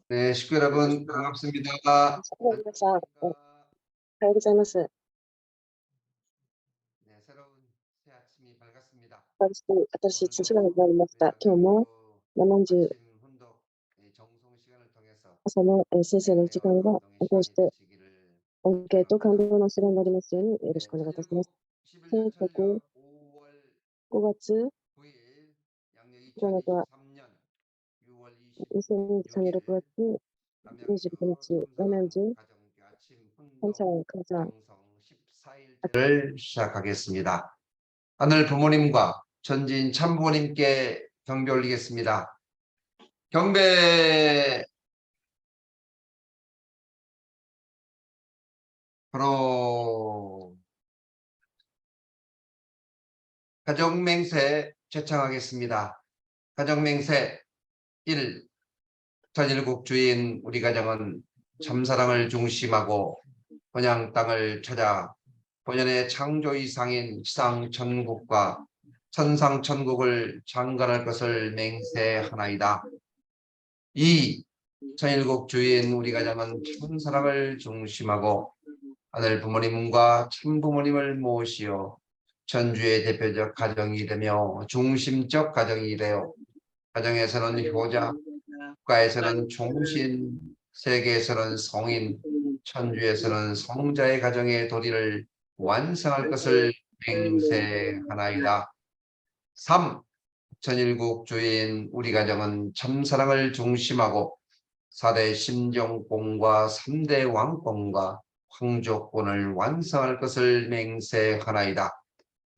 네, 식구 여러분 반갑습니다. 皆さん、おはようございます。네, 새로운 새 아침이 밝았습니다. 新しい一日が 오늘도 始まりまし 우리 た。今日も 여러분들도 70 아침 훈독 정성 시간을 통해서 朝の先生の時間 은혜와 が 감동의 こうし 시간이 て 되시기를 恩恵と感 축원합니다. 動の時間になりますようによろし 네, くお願いいたします。 천일국 11년 先国 천년 5월 5月 9일 양력 9日 2023년 6월 2023年6 26일 月 남양주 29日、참사랑 남양주 가정교 아침 훈독 현장 가장 정성 14일째를 시작하겠습니다. 하늘 부모님과 전진 참부모님께 경배 올리겠습니다. 경배. 바로 가정맹세 제창하겠습니다. 가정맹세 1. 전일국 주인 우리 가정은 참사랑을 중심하고 번양 땅을 찾아 본연의 창조 이상인 지상천국과 천상천국을 장관할 것을 맹세하나이다. 2. 천일국 주인 우리 가정은 참사랑을 중심하고 하늘 부모님과 참부모님을 모시어 천주의 대표적 가정이 되며 중심적 가정이 되어 가정에서는 효자, 국가에서는 종신, 세계에서는 성인, 천주에서는 성자의 가정의 도리를 완성할 것을 맹세하나이다. 3. 천일국 주인 우리 가정은 참사랑을 중심하고 4대 심정권과 3대 왕권과 황조권을 완성할 것을 맹세하나이다.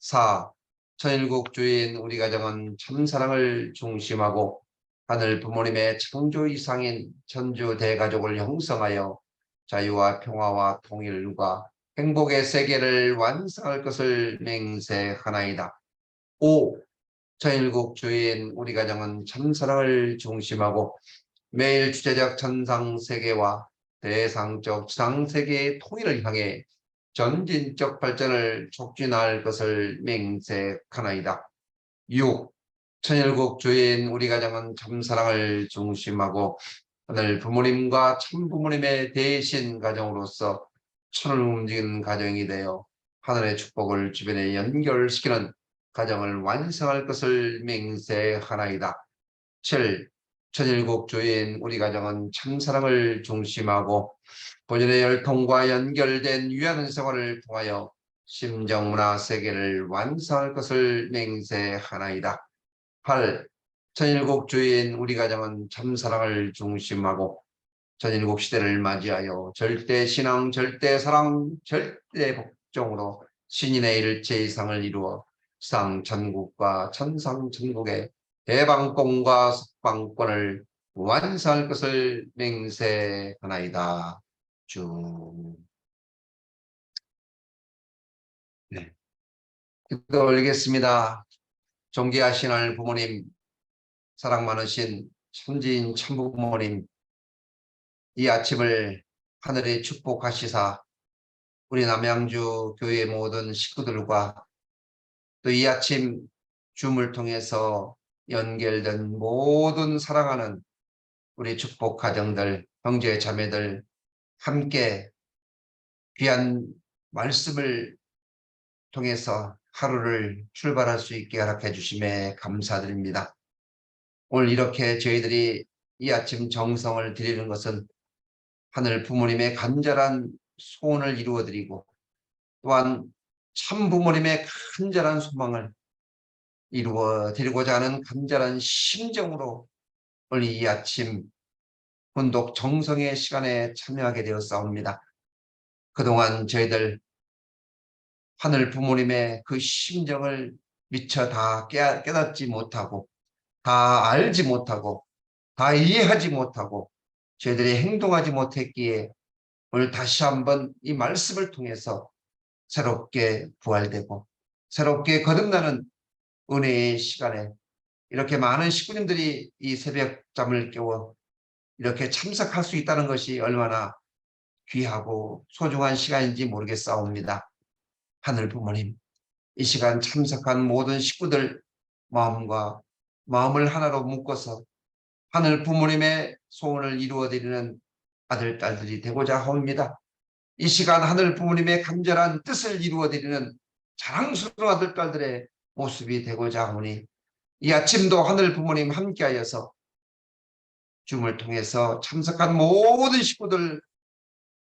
4. 천일국 주인 우리 가정은 참사랑을 중심하고 하늘 부모님의 창조 이상인 천주 대가족을 형성하여 자유와 평화와 통일과 행복의 세계를 완성할 것을 맹세하나이다. 5. 천일국 주인 우리 가정은 참사랑을 중심하고 매일 주제적 천상세계와 대상적 지상세계의 통일을 향해 전진적 발전을 촉진할 것을 맹세하나이다. 6. 천일국 주인 우리 가정은 참사랑을 중심하고 하늘 부모님과 참부모님의 대신 가정으로서 천을 움직이는 가정이 되어 하늘의 축복을 주변에 연결시키는 가정을 완성할 것을 맹세하나이다. 7. 천일국 주인 우리 가정은 참사랑을 중심하고 본연의 열통과 연결된 유한 생활을 통하여 심정문화 세계를 완성할 것을 맹세하나이다. 8. 천일국 주인 우리 가정은 참사랑을 중심하고 천일국 시대를 맞이하여 절대신앙, 절대사랑, 절대복종으로 신인의 일체 이상을 이루어 지상천국과 천상천국의 대방권과 석방권을 완성할 것을 맹세하나이다. 쭉. 네. 기도 올리겠습니다. 존귀하신 하늘 부모님, 사랑 많으신 천지인 참부모님, 이 아침을 하늘의 축복하시사 우리 남양주 교회 모든 식구들과 또 이 아침 줌을 통해서 연결된 모든 사랑하는 우리 축복 가정들, 형제 자매들 함께 귀한 말씀을 통해서 하루를 출발할 수 있게 허락해 주심에 감사드립니다. 오늘 이렇게 저희들이 이 아침 정성을 드리는 것은 하늘 부모님의 간절한 소원을 이루어드리고 또한 참 부모님의 간절한 소망을 이루어드리고자 하는 간절한 심정으로 오늘 이 아침 훈독 정성의 시간에 참여하게 되었사옵니다. 그동안 저희들 하늘 부모님의 그 심정을 미처 다 깨닫지 못하고 다 알지 못하고 다 이해하지 못하고 저희들이 행동하지 못했기에 오늘 다시 한번 이 말씀을 통해서 새롭게 부활되고 새롭게 거듭나는 은혜의 시간에 이렇게 많은 식구님들이 이 새벽 잠을 깨워 이렇게 참석할 수 있다는 것이 얼마나 귀하고 소중한 시간인지 모르겠사옵니다. 하늘 부모님, 이 시간 참석한 모든 식구들 마음을 하나로 묶어서 하늘 부모님의 소원을 이루어드리는 아들, 딸들이 되고자 합니다. 이 시간 하늘 부모님의 간절한 뜻을 이루어드리는 자랑스러운 아들, 딸들의 모습이 되고자 하오니 이 아침도 하늘 부모님 함께하여서 줌을 통해서 참석한 모든 식구들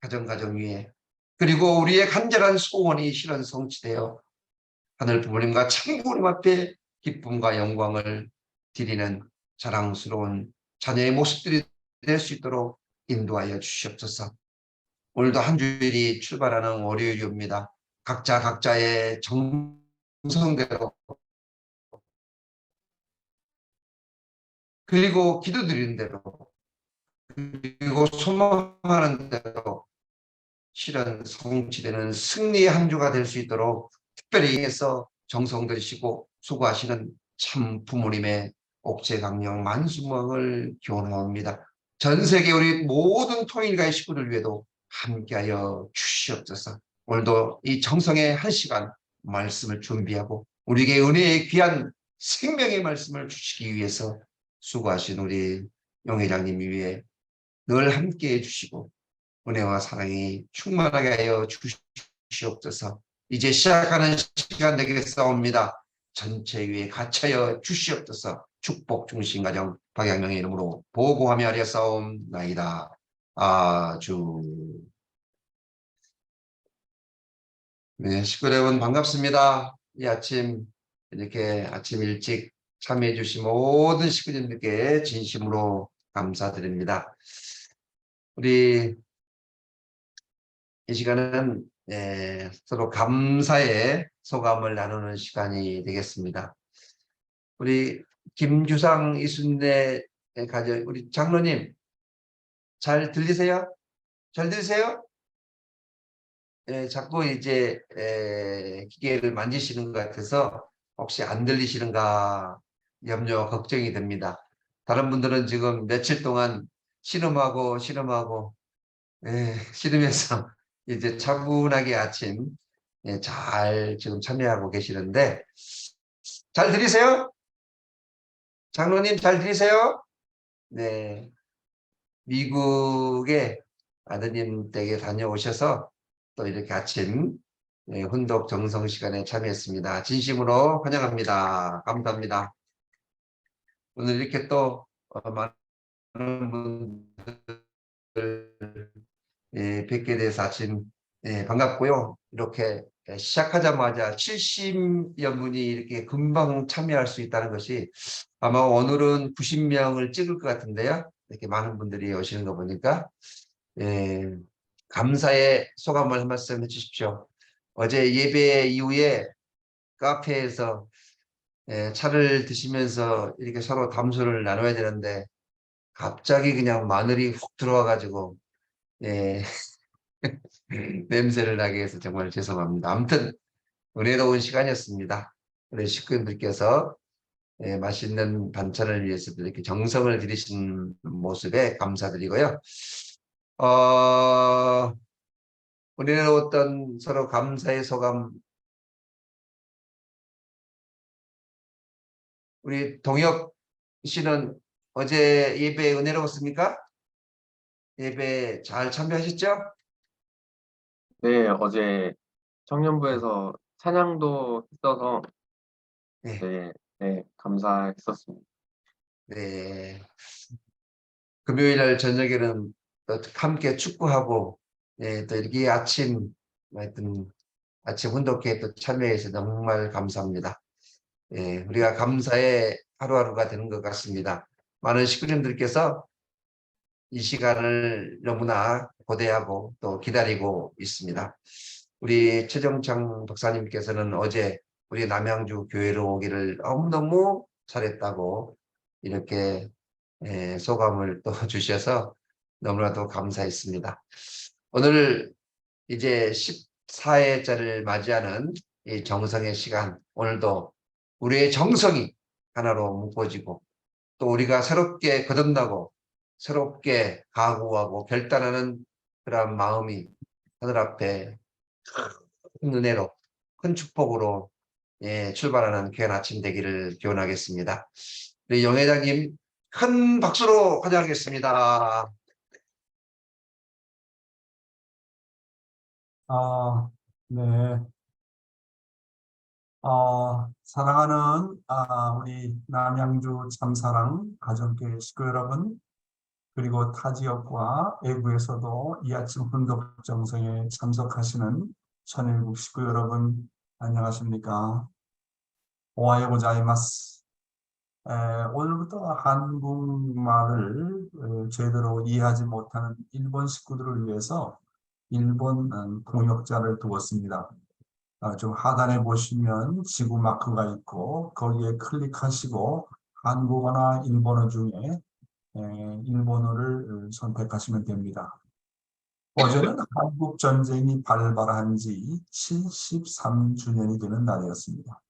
가정 위에 그리고 우리의 간절한 소원이 실현 성취되어 하늘 부모님과 참 부모님 앞에 기쁨과 영광을 드리는 자랑스러운 자녀의 모습들이 될 수 있도록 인도하여 주시옵소서. 오늘도 한 주일이 출발하는 월요일입니다. 각자의 정성대로 그리고 기도드리는 대로 그리고 소망하는 대로 실현 성취되는 승리의 한 주가 될 수 있도록 특별히 해서 정성 들이시고 수고하시는 참 부모님의 옥죄강령 만수무강을 기원합니다. 전 세계 우리 모든 통일가의 식구들 위에도 함께하여 주시옵소서. 오늘도 이 정성의 한 시간 말씀을 준비하고 우리에게 은혜의 귀한 생명의 말씀을 주시기 위해서 수고하신 우리 용회장님 위해 늘 함께해 주시고 은혜와 사랑이 충만하게 하여 주시옵소서. 이제 시작하는 시간 되겠사옵니다. 전체 위에 갇혀여 주시옵소서. 축복 중심 가정 박양명의 이름으로 보고하며 하려사옵나이다. 아주. 네, 식구 여러분 반갑습니다. 이 아침 이렇게 아침 일찍 참여해 주신 모든 식구님들께 진심으로 감사드립니다. 우리 이 시간은 서로 감사의 소감을 나누는 시간이 되겠습니다. 우리 김주상 이순례 가정 우리 장로님 잘 들리세요? 잘 들리세요? 자꾸 이제 기계를 만지시는 것 같아서 혹시 안 들리시는가 염려 걱정이 됩니다. 다른 분들은 지금 며칠 동안 신음하고 신으면서 이제 차분하게 아침 잘 지금 참여하고 계시는데 잘 들리세요? 장로님 잘 들리세요? 네, 미국에 아드님 댁에 다녀오셔서 또 이렇게 아침 혼독 정성 시간에 참여했습니다. 진심으로 환영합니다. 감사합니다. 오늘 이렇게 또 많은 분들 뵙게 돼서 아침 반갑고요. 이렇게 시작하자마자 70여 분이 이렇게 금방 참여할 수 있다는 것이 아마 오늘은 90명을 찍을 것 같은데요. 이렇게 많은 분들이 오시는 거 보니까 감사의 소감을 한 말씀 해주십시오. 어제 예배 이후에 카페에서 차를 드시면서 이렇게 서로 담소를 나눠야 되는데 갑자기 그냥 마늘이 훅 들어와 가지고 냄새를 나게 해서 정말 죄송합니다. 아무튼 은혜로운 시간이었습니다. 우리 식구님들께서 맛있는 반찬을 위해서 이렇게 정성을 들이신 모습에 감사드리고요. 은혜로웠던 서로 감사의 소감 우리 동혁 씨는 어제 예배 은혜로웠습니까? 예배 잘 참여하셨죠? 네, 어제 청년부에서 찬양도 있어서 네. 감사했었습니다. 네. 금요일 날 저녁에는 또 함께 축구하고 또 이렇게 하여튼 아침 운동회에 또 참여해서 정말 감사합니다. 우리가 감사의 하루하루가 되는 것 같습니다. 많은 식구님들께서 이 시간을 너무나 고대하고 또 기다리고 있습니다. 우리 최정창 박사님께서는 어제 우리 남양주 교회로 오기를 너무너무 잘했다고 이렇게 소감을 또 주셔서 너무나도 감사했습니다. 오늘 이제 14회째를 맞이하는 이 정성의 시간, 오늘도 우리의 정성이 하나로 묶어지고 또 우리가 새롭게 거듭나고 새롭게 각오하고 결단하는 그런 마음이 하늘 앞에 큰 은혜로 큰 축복으로 출발하는 귀한 아침 되기를 기원하겠습니다. 우리 영 회장님 큰 박수로 환영하겠습니다. 네. 사랑하는 우리 남양주 참사랑 가정교회 식구 여러분, 그리고 타 지역과 외부에서도 이 아침 훈독 정성에 참석하시는 천일국 식구 여러분, 안녕하십니까? 오하요 고자이마스. 오늘부터 한국말을 제대로 이해하지 못하는 일본 식구들을 위해서 일본 통역자를 두었습니다. 좀 하단에 보시면 지구 마크가 있고 거기에 클릭하시고 한국어나 일본어 중에 일본어를 선택하시면 됩니다. 어제는 한국 전쟁이 발발한 지 73주년이 되는 날이었습니다.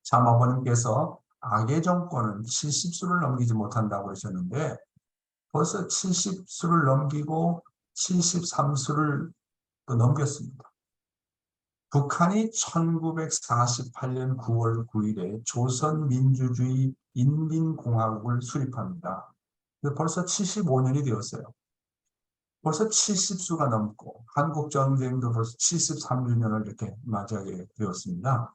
참아버님께서 악의 정권은 70수를 넘기지 못한다고 하셨는데 벌써 70수를 넘기고 73수를 또 넘겼습니다. 북한이 1948년 9월 9일에 조선민주주의 인민공화국을 수립합니다. 벌써 75년이 되었어요. 벌써 70수가 넘고 한국전쟁도 벌써 73주년을 이렇게 맞이하게 되었습니다.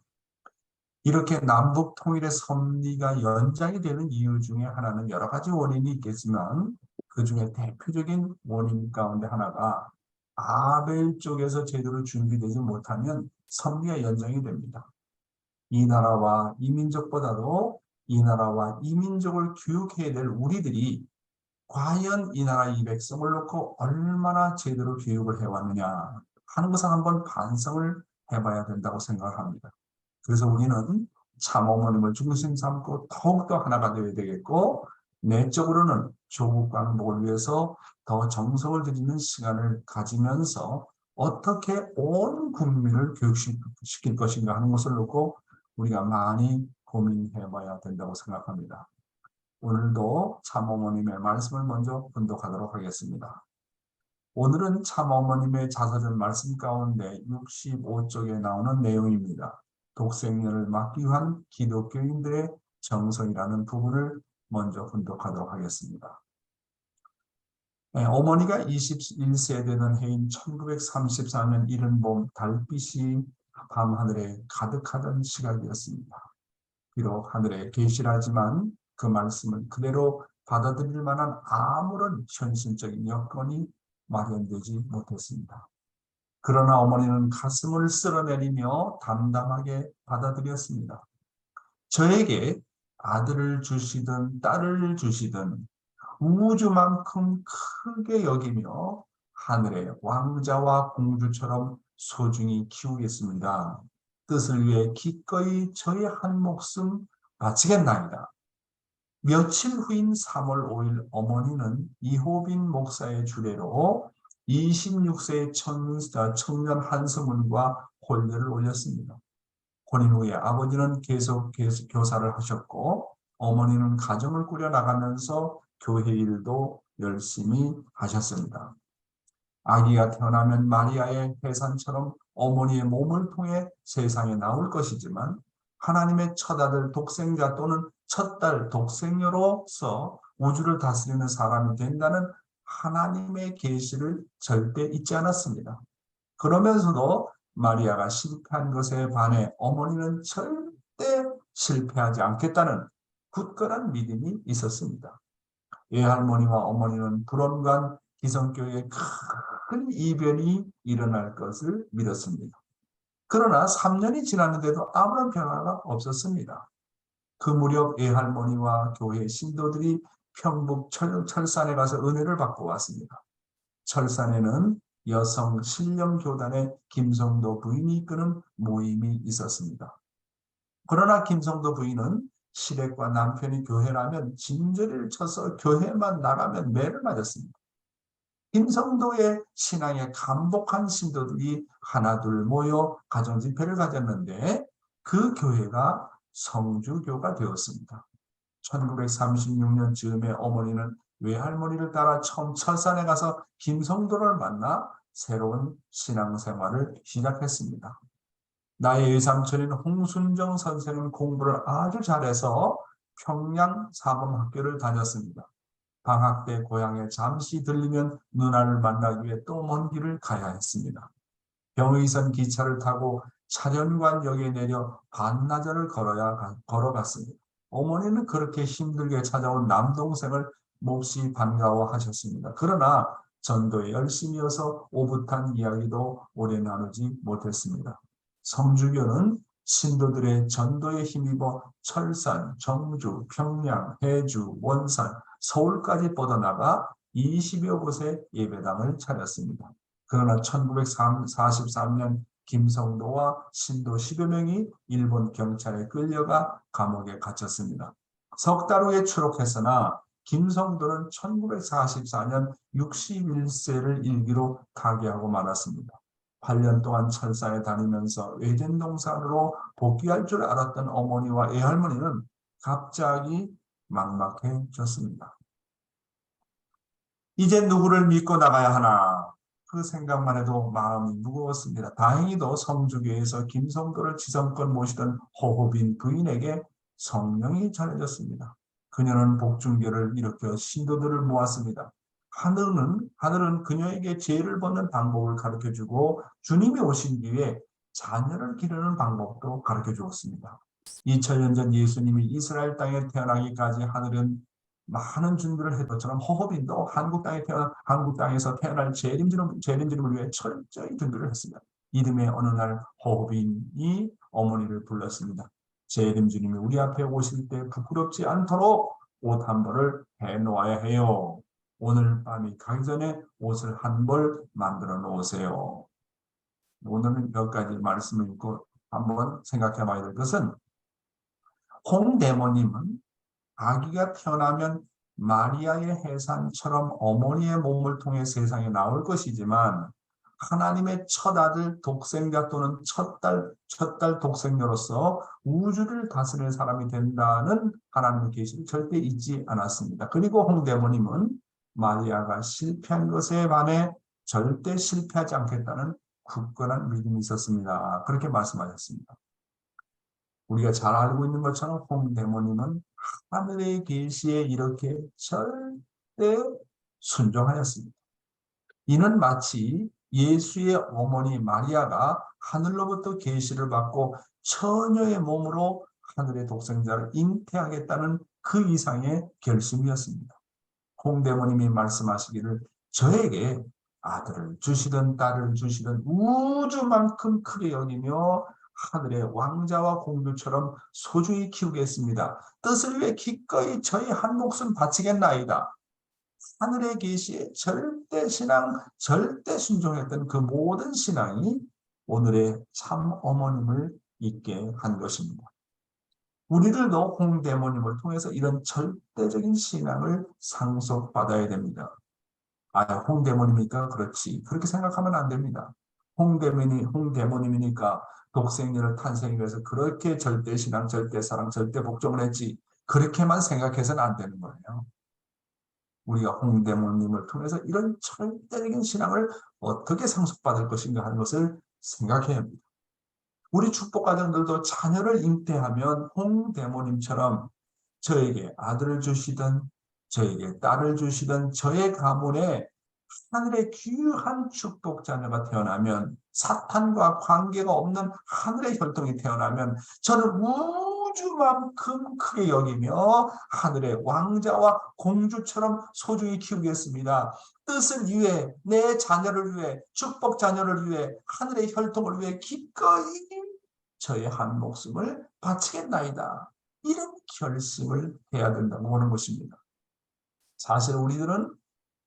이렇게 남북 통일의 섭리가 연장이 되는 이유 중에 하나는 여러 가지 원인이 있겠지만 그 중에 대표적인 원인 가운데 하나가 아벨 쪽에서 제대로 준비되지 못하면 섭리가 연장이 됩니다. 이 나라와 이 민족보다도 이 나라와 이 민족을 교육해야 될 우리들이 과연 이 나라 이 백성을 놓고 얼마나 제대로 교육을 해왔느냐 하는 것을 한번 반성을 해봐야 된다고 생각합니다. 그래서 우리는 참어머님을 중심 삼고 더욱더 하나가 되어야 되겠고, 내적으로는 조국 광복을 위해서 더 정성을 들이는 시간을 가지면서 어떻게 온 국민을 교육시킬 것인가 하는 것을 놓고 우리가 많이 고민해 봐야 된다고 생각합니다. 오늘도 참어머님의 말씀을 먼저 분독하도록 하겠습니다. 오늘은 참어머님의 자서전 말씀 가운데 65쪽에 나오는 내용입니다. 독생녀를 막기 위한 기독교인들의 정성이라는 부분을 먼저 분독하도록 하겠습니다. 어머니가 21세 되는 해인 1934년 이른 봄 달빛이 밤하늘에 가득하던 시각이었습니다. 비록 하늘에 계시라지만 그 말씀을 그대로 받아들일 만한 아무런 현실적인 여건이 마련되지 못했습니다. 그러나 어머니는 가슴을 쓸어내리며 담담하게 받아들였습니다. 저에게 아들을 주시든 딸을 주시든 우주만큼 크게 여기며 하늘의 왕자와 공주처럼 소중히 키우겠습니다. 뜻을 위해 기꺼이 저의 한 목숨 바치겠나이다. 며칠 후인 3월 5일 어머니는 이호빈 목사의 주례로 26세의 청년 한서문과 혼례를 올렸습니다. 혼인 후에 아버지는 계속 교사를 하셨고 어머니는 가정을 꾸려나가면서 교회 일도 열심히 하셨습니다. 아기가 태어나면 마리아의 해산처럼 어머니의 몸을 통해 세상에 나올 것이지만 하나님의 첫아들 독생자 또는 첫딸 독생녀로서 우주를 다스리는 사람이 된다는 하나님의 계시를 절대 잊지 않았습니다. 그러면서도 마리아가 실패한 것에 반해 어머니는 절대 실패하지 않겠다는 굳건한 믿음이 있었습니다. 외할머니와 어머니는 불원간 기성교회에 큰 이변이 일어날 것을 믿었습니다. 그러나 3년이 지났는데도 아무런 변화가 없었습니다. 그 무렵 외할머니와 교회 신도들이 평북 철산에 가서 은혜를 받고 왔습니다. 철산에는 여성 신령교단의 김성도 부인이 이끄는 모임이 있었습니다. 그러나 김성도 부인은 시댁과 남편이 교회라면 진저리를 쳐서 교회만 나가면 매를 맞았습니다. 김성도의 신앙에 감복한 신도들이 하나둘 모여 가정집회를 가졌는데 그 교회가 성주교가 되었습니다. 1936년 즈음에 어머니는 외할머니를 따라 처음 철산에 가서 김성도를 만나 새로운 신앙생활을 시작했습니다. 나의 외삼촌인 홍순정 선생은 공부를 아주 잘해서 평양 사범학교를 다녔습니다. 방학 때 고향에 잠시 들리면 누나를 만나기 위해 또 먼 길을 가야 했습니다. 병의선 기차를 타고 차련관역에 내려 반나절을 걸어갔습니다. 어머니는 그렇게 힘들게 찾아온 남동생을 몹시 반가워하셨습니다. 그러나 전도에 열심이어서 오붓한 이야기도 오래 나누지 못했습니다. 성주교는 신도들의 전도에 힘입어 철산, 정주, 평양, 해주, 원산, 서울까지 뻗어나가 20여 곳의 예배당을 차렸습니다. 그러나 1943년 김성도와 신도 10여 명이 일본 경찰에 끌려가 감옥에 갇혔습니다. 석 달 후에 출옥했으나 김성도는 1944년 61세를 일기로 타계하고 말았습니다. 8년 동안 철사에 다니면서 외젠동산으로 복귀할 줄 알았던 어머니와 애할머니는 갑자기 막막해졌습니다. 이제 누구를 믿고 나가야 하나? 그 생각만 해도 마음이 무거웠습니다. 다행히도 성주교에서 김성도를 지성껏 모시던 호흡인 부인에게 성령이 전해졌습니다. 그녀는 복중교를 일으켜 신도들을 모았습니다. 하늘은 그녀에게 죄를 벗는 방법을 가르쳐주고 주님이 오신 뒤에 자녀를 기르는 방법도 가르쳐주었습니다. 2000년 전 예수님이 이스라엘 땅에 태어나기까지 하늘은 많은 준비를 했던 것처럼 호흡인도 한국 땅에서 태어날 재림주님을 위해 철저히 준비를 했습니다. 이듬해 어느 날 호흡인이 어머니를 불렀습니다. 재림주님이 우리 앞에 오실 때 부끄럽지 않도록 옷 한 벌을 해놓아야 해요. 오늘 밤이 가기 전에 옷을 한 벌 만들어 놓으세요. 오늘은 몇 가지 말씀을 읽고 한번 생각해 봐야 될 것은, 홍대모님은 아기가 태어나면 마리아의 해산처럼 어머니의 몸을 통해 세상에 나올 것이지만 하나님의 첫 아들 독생자 또는 첫 딸 독생녀로서 우주를 다스릴 사람이 된다는 하나님의 계시를 절대 잊지 않았습니다. 그리고 홍대모님은 마리아가 실패한 것에 반해 절대 실패하지 않겠다는 굳건한 믿음이 있었습니다. 그렇게 말씀하셨습니다. 우리가 잘 알고 있는 것처럼 홍대모님은 하늘의 계시에 이렇게 절대 순종하였습니다. 이는 마치 예수의 어머니 마리아가 하늘로부터 계시를 받고 처녀의 몸으로 하늘의 독생자를 잉태하겠다는 그 이상의 결심이었습니다. 홍대모님이 말씀하시기를 저에게 아들을 주시든 딸을 주시든 우주만큼 크게 여기며 하늘의 왕자와 공주처럼 소중히 키우겠습니다. 뜻을 위해 기꺼이 저희 한 목숨 바치겠나이다. 하늘의 계시에 절대 신앙, 절대 순종했던 그 모든 신앙이 오늘의 참 어머님을 있게 한 것입니다. 우리들도 홍대모님을 통해서 이런 절대적인 신앙을 상속받아야 됩니다. 홍대모님이니까 그렇지. 그렇게 생각하면 안 됩니다. 홍대모님이니까 독생녀를 탄생하기 위해서 그렇게 절대신앙, 절대사랑, 절대복종을 했지. 그렇게만 생각해서는 안 되는 거예요. 우리가 홍대모님을 통해서 이런 절대적인 신앙을 어떻게 상속받을 것인가 하는 것을 생각해야 합니다. 우리 축복가정들도 자녀를 잉태하면 홍대모님처럼 저에게 아들을 주시든 저에게 딸을 주시든 저의 가문에 하늘의 귀한 축복 자녀가 태어나면, 사탄과 관계가 없는 하늘의 혈통이 태어나면 저는 우주만큼 크게 여기며 하늘의 왕자와 공주처럼 소중히 키우겠습니다. 뜻을 위해, 내 자녀를 위해, 축복 자녀를 위해, 하늘의 혈통을 위해 기꺼이 저의 한 목숨을 바치겠나이다. 이런 결심을 해야 된다고 보는 것입니다. 사실 우리들은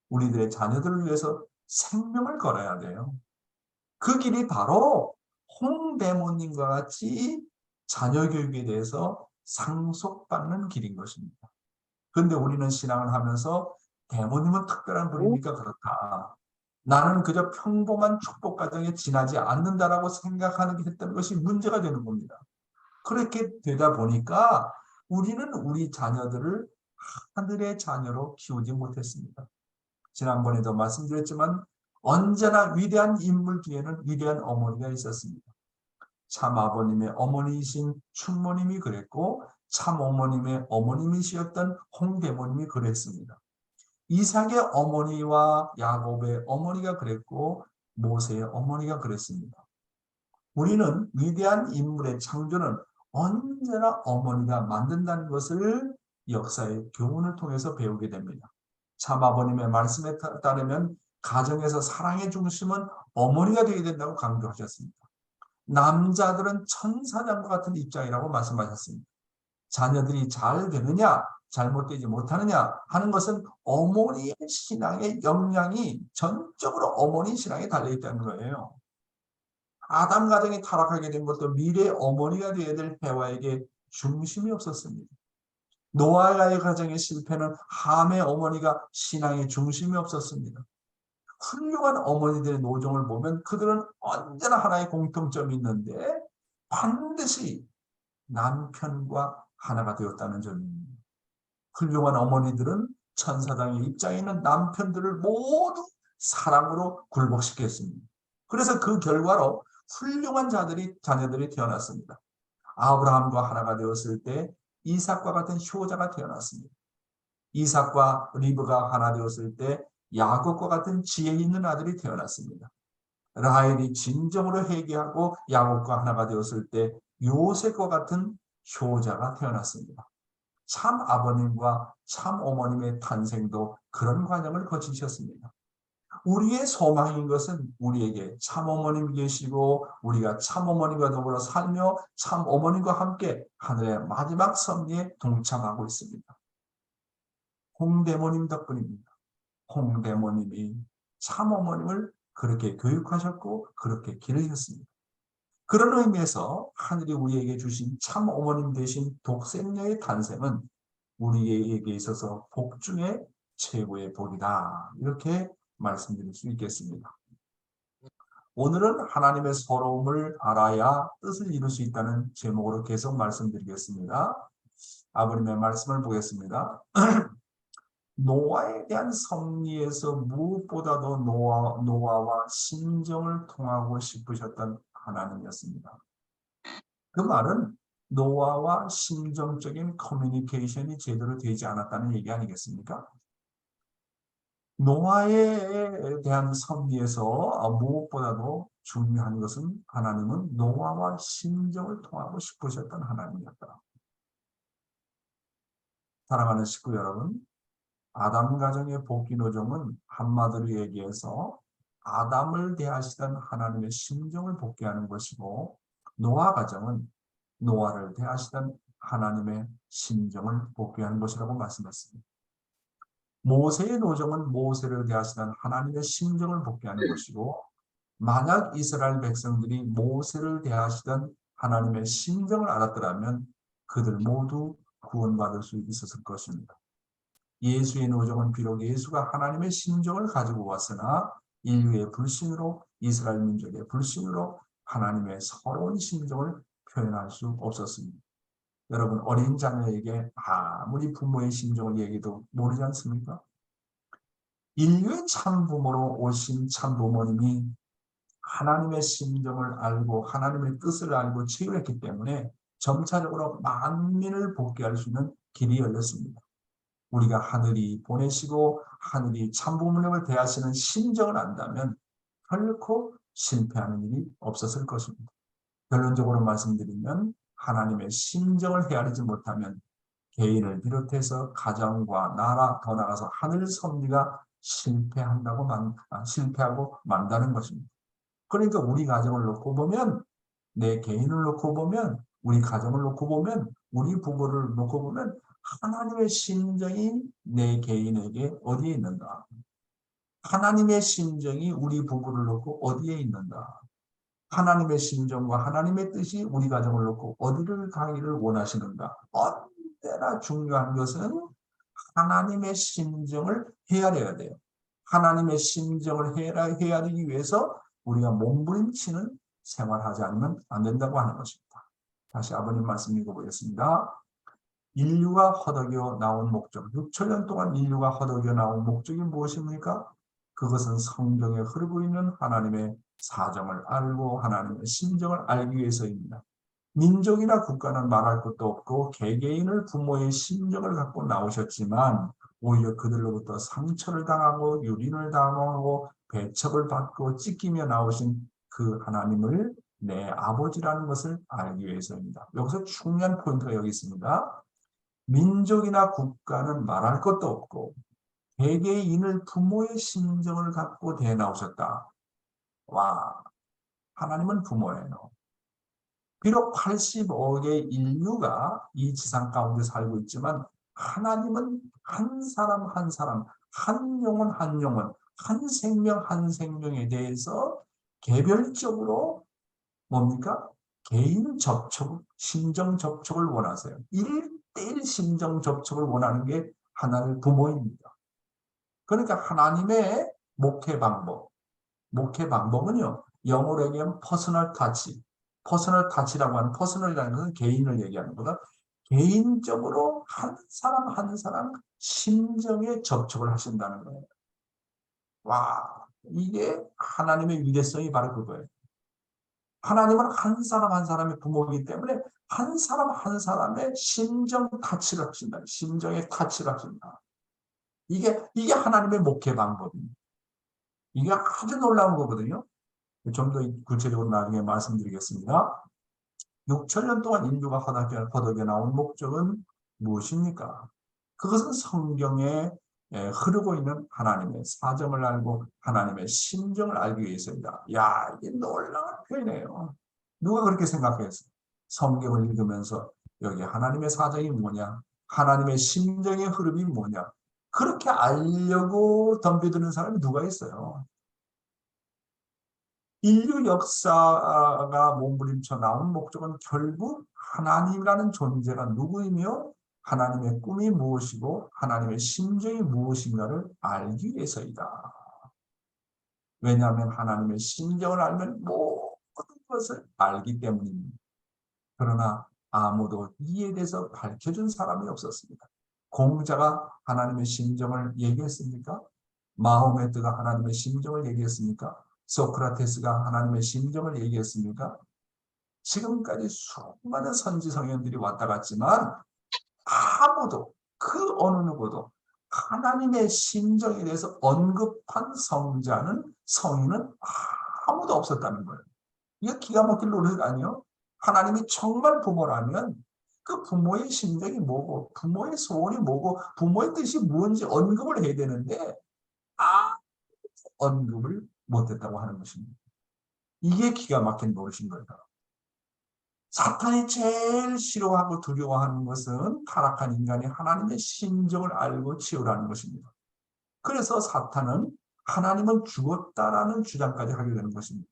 우리들의 자녀들을 위해서 생명을 걸어야 돼요. 그 길이 바로 홍대모님과 같이 자녀 교육에 대해서 상속받는 길인 것입니다. 그런데 우리는 신앙을 하면서 대모님은 특별한 분이니까 그렇다. 나는 그저 평범한 축복 과정에 지나지 않는다라고 생각하는 게 했던 것이 문제가 되는 겁니다. 그렇게 되다 보니까 우리는 우리 자녀들을 하늘의 자녀로 키우지 못했습니다. 지난번에도 말씀드렸지만 언제나 위대한 인물 뒤에는 위대한 어머니가 있었습니다. 참 아버님의 어머니이신 충모님이 그랬고 참 어머님의 어머님이시었던 홍대모님이 그랬습니다. 이삭의 어머니와 야곱의 어머니가 그랬고 모세의 어머니가 그랬습니다. 우리는 위대한 인물의 창조는 언제나 어머니가 만든다는 것을 역사의 교훈을 통해서 배우게 됩니다. 참 아버님의 말씀에 따르면 가정에서 사랑의 중심은 어머니가 되어야 된다고 강조하셨습니다. 남자들은 천사장과 같은 입장이라고 말씀하셨습니다. 자녀들이 잘 되느냐 잘못되지 못하느냐 하는 것은 어머니의 신앙의 역량이 전적으로 어머니 신앙에 달려있다는 거예요. 아담 가정이 타락하게 된 것도 미래의 어머니가 되어야 될 해와에게 중심이 없었습니다. 노아의 가정의 실패는 함의 어머니가 신앙의 중심이 없었습니다. 훌륭한 어머니들의 노정을 보면 그들은 언제나 하나의 공통점이 있는데 반드시 남편과 하나가 되었다는 점입니다. 훌륭한 어머니들은 천사장의 입장에 있는 남편들을 모두 사랑으로 굴복시켰습니다. 그래서 그 결과로 훌륭한 자녀들이 태어났습니다. 아브라함과 하나가 되었을 때 이삭과 같은 효자가 태어났습니다. 이삭과 리브가 하나 되었을 때 야곱과 같은 지혜 있는 아들이 태어났습니다. 라헬이 진정으로 회개하고 야곱과 하나가 되었을 때 요셉과 같은 효자가 태어났습니다. 참 아버님과 참 어머님의 탄생도 그런 과정을 거치셨습니다. 우리의 소망인 것은 우리에게 참 어머님이 계시고 우리가 참 어머님과 더불어 살며 참 어머님과 함께 하늘의 마지막 섭리에 동참하고 있습니다. 홍대모님 덕분입니다. 홍대모님이 참 어머님을 그렇게 교육하셨고 그렇게 기르셨습니다. 그런 의미에서 하늘이 우리에게 주신 참 어머님 되신 독생녀의 탄생은 우리에게 있어서 복 중에 최고의 복이다. 이렇게 말씀드릴 수 있겠습니다. 오늘은 하나님의 서러움을 알아야 뜻을 이룰 수 있다는 제목으로 계속 말씀드리겠습니다. 아버님의 말씀을 보겠습니다. 노아에 대한 섭리에서 무엇보다도 노아와 심정을 통하고 싶으셨던 하나님이었습니다. 그 말은 노아와 심정적인 커뮤니케이션이 제대로 되지 않았다는 얘기 아니겠습니까? 노아에 대한 섭리에서 무엇보다도 중요한 것은 하나님은 노아와 심정을 통하고 싶으셨던 하나님이었다. 사랑하는 식구 여러분, 아담 가정의 복귀 노정은 한마디로 얘기해서 아담을 대하시던 하나님의 심정을 복귀하는 것이고 노아 가정은 노아를 대하시던 하나님의 심정을 복귀하는 것이라고 말씀했습니다. 모세의 노정은 모세를 대하시던 하나님의 심정을 복귀하는 것이고 만약 이스라엘 백성들이 모세를 대하시던 하나님의 심정을 알았더라면 그들 모두 구원받을 수 있었을 것입니다. 예수의 노정은 비록 예수가 하나님의 심정을 가지고 왔으나 인류의 불신으로 이스라엘 민족의 불신으로 하나님의 서러운 심정을 표현할 수 없었습니다. 여러분 어린 자녀에게 아무리 부모의 심정을 얘기해도 모르지 않습니까? 인류의 참부모로 오신 참부모님이 하나님의 심정을 알고 하나님의 뜻을 알고 치유했기 때문에 점차적으로 만민을 복귀할 수 있는 길이 열렸습니다. 우리가 하늘이 보내시고 하늘이 참부모님을 대하시는 심정을 안다면 결코 실패하는 일이 없었을 것입니다. 결론적으로 말씀드리면 하나님의 심정을 헤아리지 못하면 개인을 비롯해서 가정과 나라 더 나아가서 하늘 섭리가 실패하고 만다는 것입니다. 그러니까 우리 가정을 놓고 보면 내 개인을 놓고 보면 우리 가정을 놓고 보면 우리 부부를 놓고 보면 하나님의 심정이 내 개인에게 어디에 있는가? 하나님의 심정이 우리 부부를 놓고 어디에 있는가? 하나님의 심정과 하나님의 뜻이 우리 가정을 놓고 어디를 가기를 원하시는가? 언제나 중요한 것은 하나님의 심정을 헤아려야 돼요. 하나님의 심정을 헤아리기 위해서 우리가 몸부림치는 생활하지 않으면 안 된다고 하는 것입니다. 다시 아버님 말씀 읽어보겠습니다. 인류가 허덕여 나온 목적, 6천년 동안 인류가 허덕여 나온 목적이 무엇입니까? 그것은 성경에 흐르고 있는 하나님의 사정을 알고 하나님의 심정을 알기 위해서입니다. 민족이나 국가는 말할 것도 없고 개개인을 부모의 심정을 갖고 나오셨지만 오히려 그들로부터 상처를 당하고 유린을 당하고 배척을 받고 찢기며 나오신 그 하나님을 내 아버지라는 것을 알기 위해서입니다. 여기서 중요한 포인트가 여기 있습니다. 민족이나 국가는 말할 것도 없고 개개인을 부모의 심정을 갖고 대나오셨다. 와, 하나님은 부모예요. 비록 85억의 인류가 이 지상 가운데 살고 있지만 하나님은 한 사람 한 사람, 한 영혼 한 영혼, 한 생명 한 생명에 대해서 개별적으로 뭡니까? 개인 접촉, 심정 접촉을 원하세요. 1대1 심정 접촉을 원하는 게 하나님의 부모입니다. 그러니까 하나님의 목회 방법은요. 영어로 얘기하면 퍼스널 타치. 퍼스널 타치라고 하는 퍼스널이라는 것은 개인을 얘기하는 거다. 개인적으로 한 사람 한 사람 심정에 접촉을 하신다는 거예요. 와, 이게 하나님의 위대성이 바로 그거예요. 하나님은 한 사람 한 사람의 부모이기 때문에 한 사람 한 사람의 심정 타치를 하신다. 심정에 타치를 하신다. 이게 하나님의 목회 방법입니다. 이게 아주 놀라운 거거든요. 좀 더 구체적으로 나중에 말씀드리겠습니다. 6천년 동안 인류가 허덕여 나온 목적은 무엇입니까? 그것은 성경에 흐르고 있는 하나님의 사정을 알고 하나님의 심정을 알기 위해서입니다. 야, 이게 놀라운 표현이에요. 누가 그렇게 생각했어요? 성경을 읽으면서 여기 하나님의 사정이 뭐냐? 하나님의 심정의 흐름이 뭐냐? 그렇게 알려고 덤벼드는 사람이 누가 있어요? 인류 역사가 몸부림쳐 나온 목적은 결국 하나님이라는 존재가 누구이며 하나님의 꿈이 무엇이고 하나님의 심정이 무엇인가를 알기 위해서이다. 왜냐하면 하나님의 심정을 알면 모든 것을 알기 때문입니다. 그러나 아무도 이에 대해서 밝혀준 사람이 없었습니다. 공자가 하나님의 심정을 얘기했습니까? 마호메트가 하나님의 심정을 얘기했습니까? 소크라테스가 하나님의 심정을 얘기했습니까? 지금까지 수많은 선지 성현들이 왔다 갔지만 아무도 그 어느 누구도 하나님의 심정에 대해서 언급한 성자는 성인은 아무도 없었다는 거예요. 이게 기가 막힐 노릇 아니에요? 하나님이 정말 부모라면 그 부모의 심정이 뭐고 부모의 소원이 뭐고 부모의 뜻이 뭔지 언급을 해야 되는데 언급을 못했다고 하는 것입니다. 이게 기가 막힌 노릇인 거예요. 사탄이 제일 싫어하고 두려워하는 것은 타락한 인간이 하나님의 심정을 알고 치유라는 것입니다. 그래서 사탄은 하나님은 죽었다라는 주장까지 하게 되는 것입니다.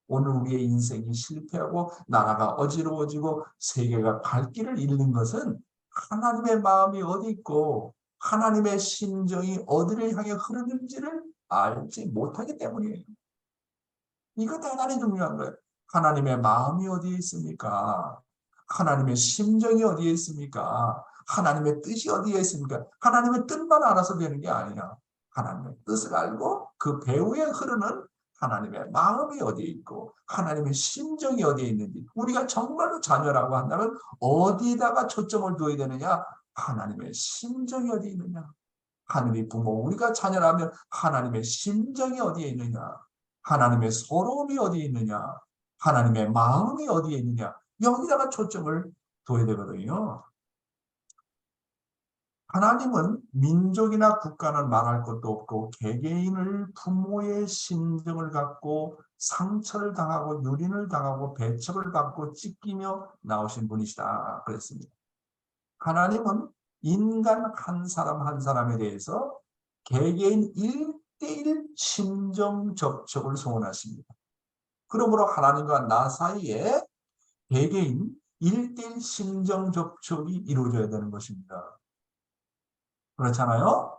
오늘 우리의 인생이 실패하고 나라가 어지러워지고 세계가 갈 길을 잃는 것은 하나님의 마음이 어디 있고 하나님의 심정이 어디를 향해 흐르는지를 알지 못하기 때문이에요. 이거 대단히 중요한 거예요. 하나님의 마음이 어디에 있습니까? 하나님의 심정이 어디에 있습니까? 하나님의 뜻이 어디에 있습니까? 하나님의 뜻만 알아서 되는 게 아니야. 하나님의 뜻을 알고 그 배후에 흐르는 하나님의 마음이 어디에 있고 하나님의 심정이 어디에 있는지 우리가 정말로 자녀라고 한다면 어디다가 초점을 두어야 되느냐? 하나님의 심정이 어디에 있느냐? 하나님의 부모, 우리가 자녀라면 하나님의 심정이 어디에 있느냐? 하나님의 서러움이 어디에 있느냐? 하나님의 마음이 어디에 있느냐? 여기다가 초점을 둬야 되거든요. 하나님은 민족이나 국가는 말할 것도 없고 개개인을 부모의 심정을 갖고 상처를 당하고 유린을 당하고 배척을 받고 찢기며 나오신 분이시다 그랬습니다. 하나님은 인간 한 사람 한 사람에 대해서 개개인 1대1 심정 접촉을 소원하십니다. 그러므로 하나님과 나 사이에 개개인 1대1 심정 접촉이 이루어져야 되는 것입니다. 그렇잖아요?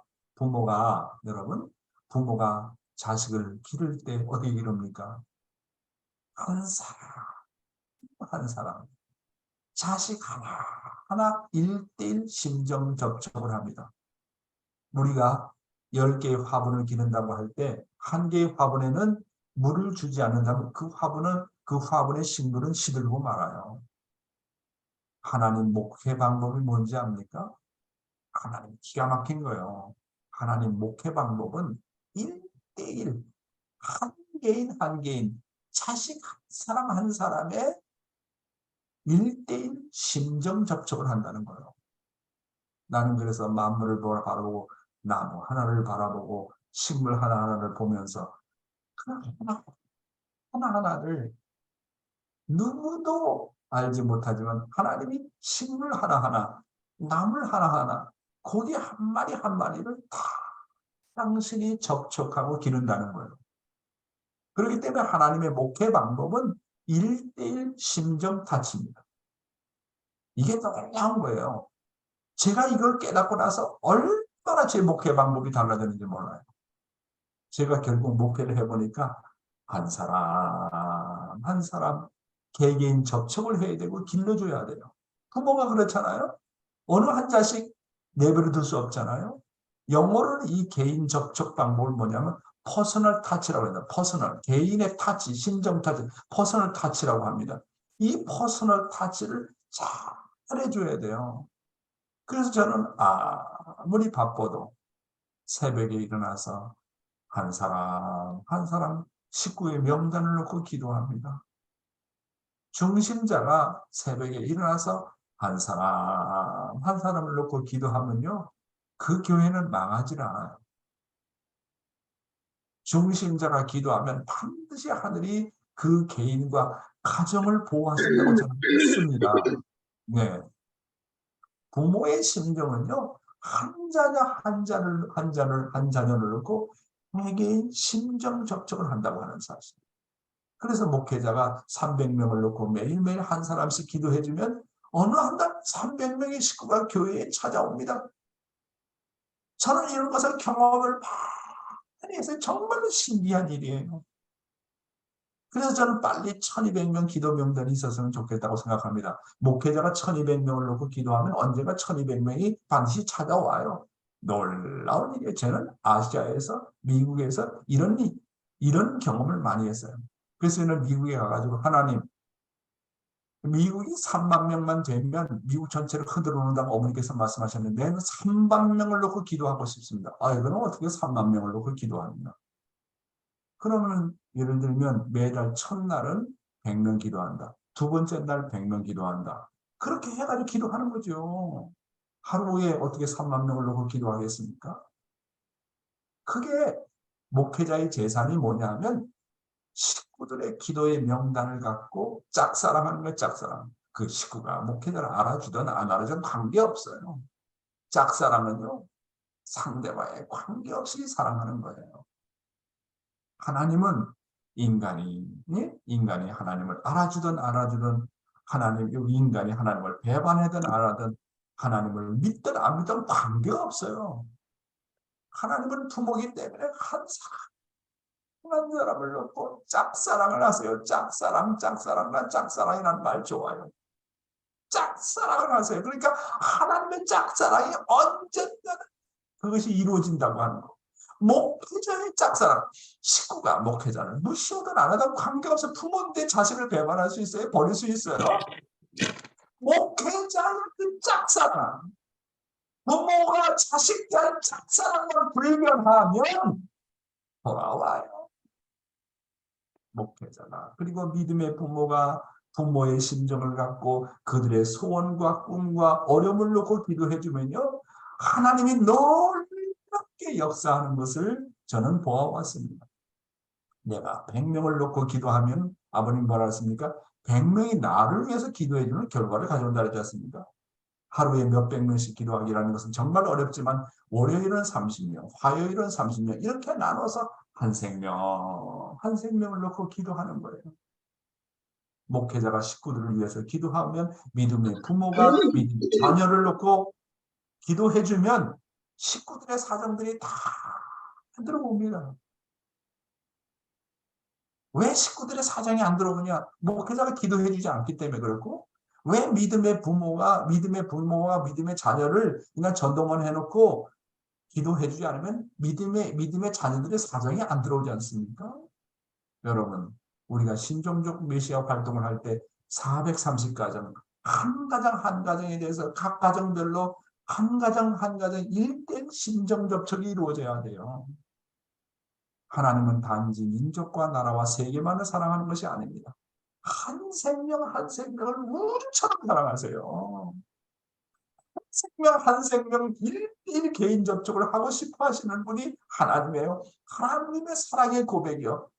여러분, 부모가 자식을 기를 때 어떻게 기릅니까? 한 사람, 한 사람. 자식 하나 1대1 심정 접촉을 합니다. 우리가 10개의 화분을 기른다고 할 때 한 개의 화분에는 물을 주지 않는다면 그 화분의 식물은 시들고 말아요. 하나님 목회 방법이 뭔지 압니까? 하나님 기가 막힌 거예요. 하나님 목회 방법은 1대1, 한 개인 한 개인, 자식 한 사람 한 사람의 1대1 심정 접촉을 한다는 거예요. 나는 그래서 만물을 바라보고 나무 하나를 바라보고 식물 하나하나를 보면서 하나하나를 누구도 알지 못하지만 하나님이 식물 하나하나, 나물 하나하나, 고기 한 마리 한 마리를 다 당신이 접촉하고 기른다는 거예요. 그렇기 때문에 하나님의 목회 방법은 1대1 심정 타치입니다. 이게 놀라운 거예요. 제가 이걸 깨닫고 나서 얼마나 제 목회 방법이 달라졌는지 몰라요. 제가 결국 목회를 해보니까 한 사람 한 사람 개개인 접촉을 해야 되고 길러줘야 돼요. 부모가 그렇잖아요. 어느 한 자식 내버려 둘 수 없잖아요. 영어로는 이 개인 접촉 방법을 뭐냐면 퍼스널 타치라고 합니다. 퍼스널, 개인의 타치, 심정 타치, 퍼스널 타치라고 합니다. 이 퍼스널 타치를 잘 해줘야 돼요. 그래서 저는 아무리 바빠도 새벽에 일어나서 한 사람 한 사람 식구의 명단을 놓고 기도합니다. 중심자가 새벽에 일어나서 한 사람 한 사람을 놓고 기도하면요, 그 교회는 망하지 않아요. 중심자가 기도하면 반드시 하늘이 그 개인과 가정을 보호하신다고 저는 믿습니다. 네. 부모의 심정은요, 한 자녀를 놓고 개개인 심정 접촉을 한다고 하는 사실. 그래서 목회자가 300명을 놓고 매일매일 한 사람씩 기도해주면 어느 한 달 300명의 식구가 교회에 찾아옵니다. 저는 이런 것을 경험을 많이 해서 정말로 신기한 일이에요. 그래서 저는 빨리 1200명 기도 명단이 있었으면 좋겠다고 생각합니다. 목회자가 1200명을 놓고 기도하면 언젠가 1200명이 반드시 찾아와요. 놀라운 일이에요. 저는 아시아에서, 미국에서 이런 경험을 많이 했어요. 그래서 저는 미국에 가가지고 하나님, 미국이 3만 명만 되면 미국 전체를 흔들어 놓는다고 어머니께서 말씀하셨는데 3만 명을 놓고 기도하고 싶습니다. 이거는 어떻게 3만 명을 놓고 기도합니까? 그러면 예를 들면 매달 첫날은 100명 기도한다. 두 번째 날 100명 기도한다. 그렇게 해가지고 기도하는 거죠. 하루에 어떻게 3만 명을 놓고 기도하겠습니까? 그게 목회자의 재산이 뭐냐면 식구들의 기도의 명단을 갖고 짝사랑하는 거예요. 짝사랑. 그 식구가 목회자를 알아주든 안 알아주든 관계없어요. 짝사랑은요, 상대와의 관계없이 사랑하는 거예요. 하나님은 인간이 하나님을 알아주든 인간이 하나님을 배반하든 안 하든 하나님을 믿든 안 믿든 관계없어요. 하나님은 부모이기 때문에 한 사람을 놓고 짝사랑을 하세요. 난 짝사랑이라는 말 좋아요. 짝사랑을 하세요. 그러니까 하나님의 짝사랑이 언젠가는 그것이 이루어진다고 하는 거. 목회자의 짝사랑. 식구가 목회자를 무시하든 안 하든 관계없어. 부모인데 자식을 배반할 수 있어요? 버릴 수 있어요? 목회자의 그 짝사랑. 부모가 자식에 대한 짝사랑을 불변하면 돌아와요. 목회자가. 그리고 믿음의 부모가 부모의 심정을 갖고 그들의 소원과 꿈과 어려움을 놓고 기도해주면요, 하나님이 놀랍게 역사하는 것을 저는 보아왔습니다. 내가 100명을 놓고 기도하면 아버님 뭐라 했습니까? 100명이 나를 위해서 기도해주는 결과를 가져온다 그러지 않습니까? 하루에 몇백 명씩 기도하기라는 것은 정말 어렵지만 월요일은 30명, 화요일은 30명 이렇게 나눠서 한 생명을 놓고 기도하는 거예요. 목회자가 식구들을 위해서 기도하면 믿음의 부모가 믿음의 자녀를 놓고 기도해주면 식구들의 사정들이 다 들어옵니다. 왜 식구들의 사정이 안 들어오냐? 목회자가 기도해주지 않기 때문에 그렇고, 왜 믿음의 부모가 믿음의 자녀를 그냥 전도만 해놓고 기도해주지 않으면 믿음의 자녀들의 사정이 안 들어오지 않습니까? 여러분, 우리가 신종족 메시아 활동을 할 때 430가정, 한 가정 한 가정에 대해서 각 가정별로 한 가정 한 가정 1대1 신정 접촉이 이루어져야 돼요. 하나님은 단지 민족과 나라와 세계만을 사랑하는 것이 아닙니다. 한 생명 한 생명을 우주처럼 사랑하세요. 생명 한 생명 1대1 개인 접촉을 하고 싶어 하시는 분이 하나님이에요. 하나님의 사랑의 고백이요.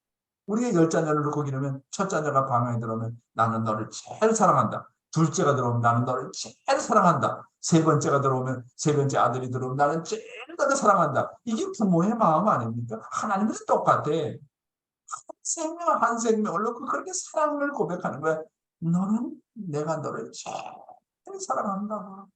우리의 10자녀를 놓고 기르면 첫 자녀가 방에 들어오면 나는 너를 제일 사랑한다. 둘째가 들어오면 나는 너를 제일 사랑한다. 세 번째가 들어오면 세 번째 아들이 들어오면 나는 제일 너를 사랑한다. 이게 부모의 마음 아닙니까? 하나님은 똑같아. 한 생명 한 생명을 놓고 그렇게 사랑을 고백하는 거야. 너는 내가 너를 제일 사랑한다.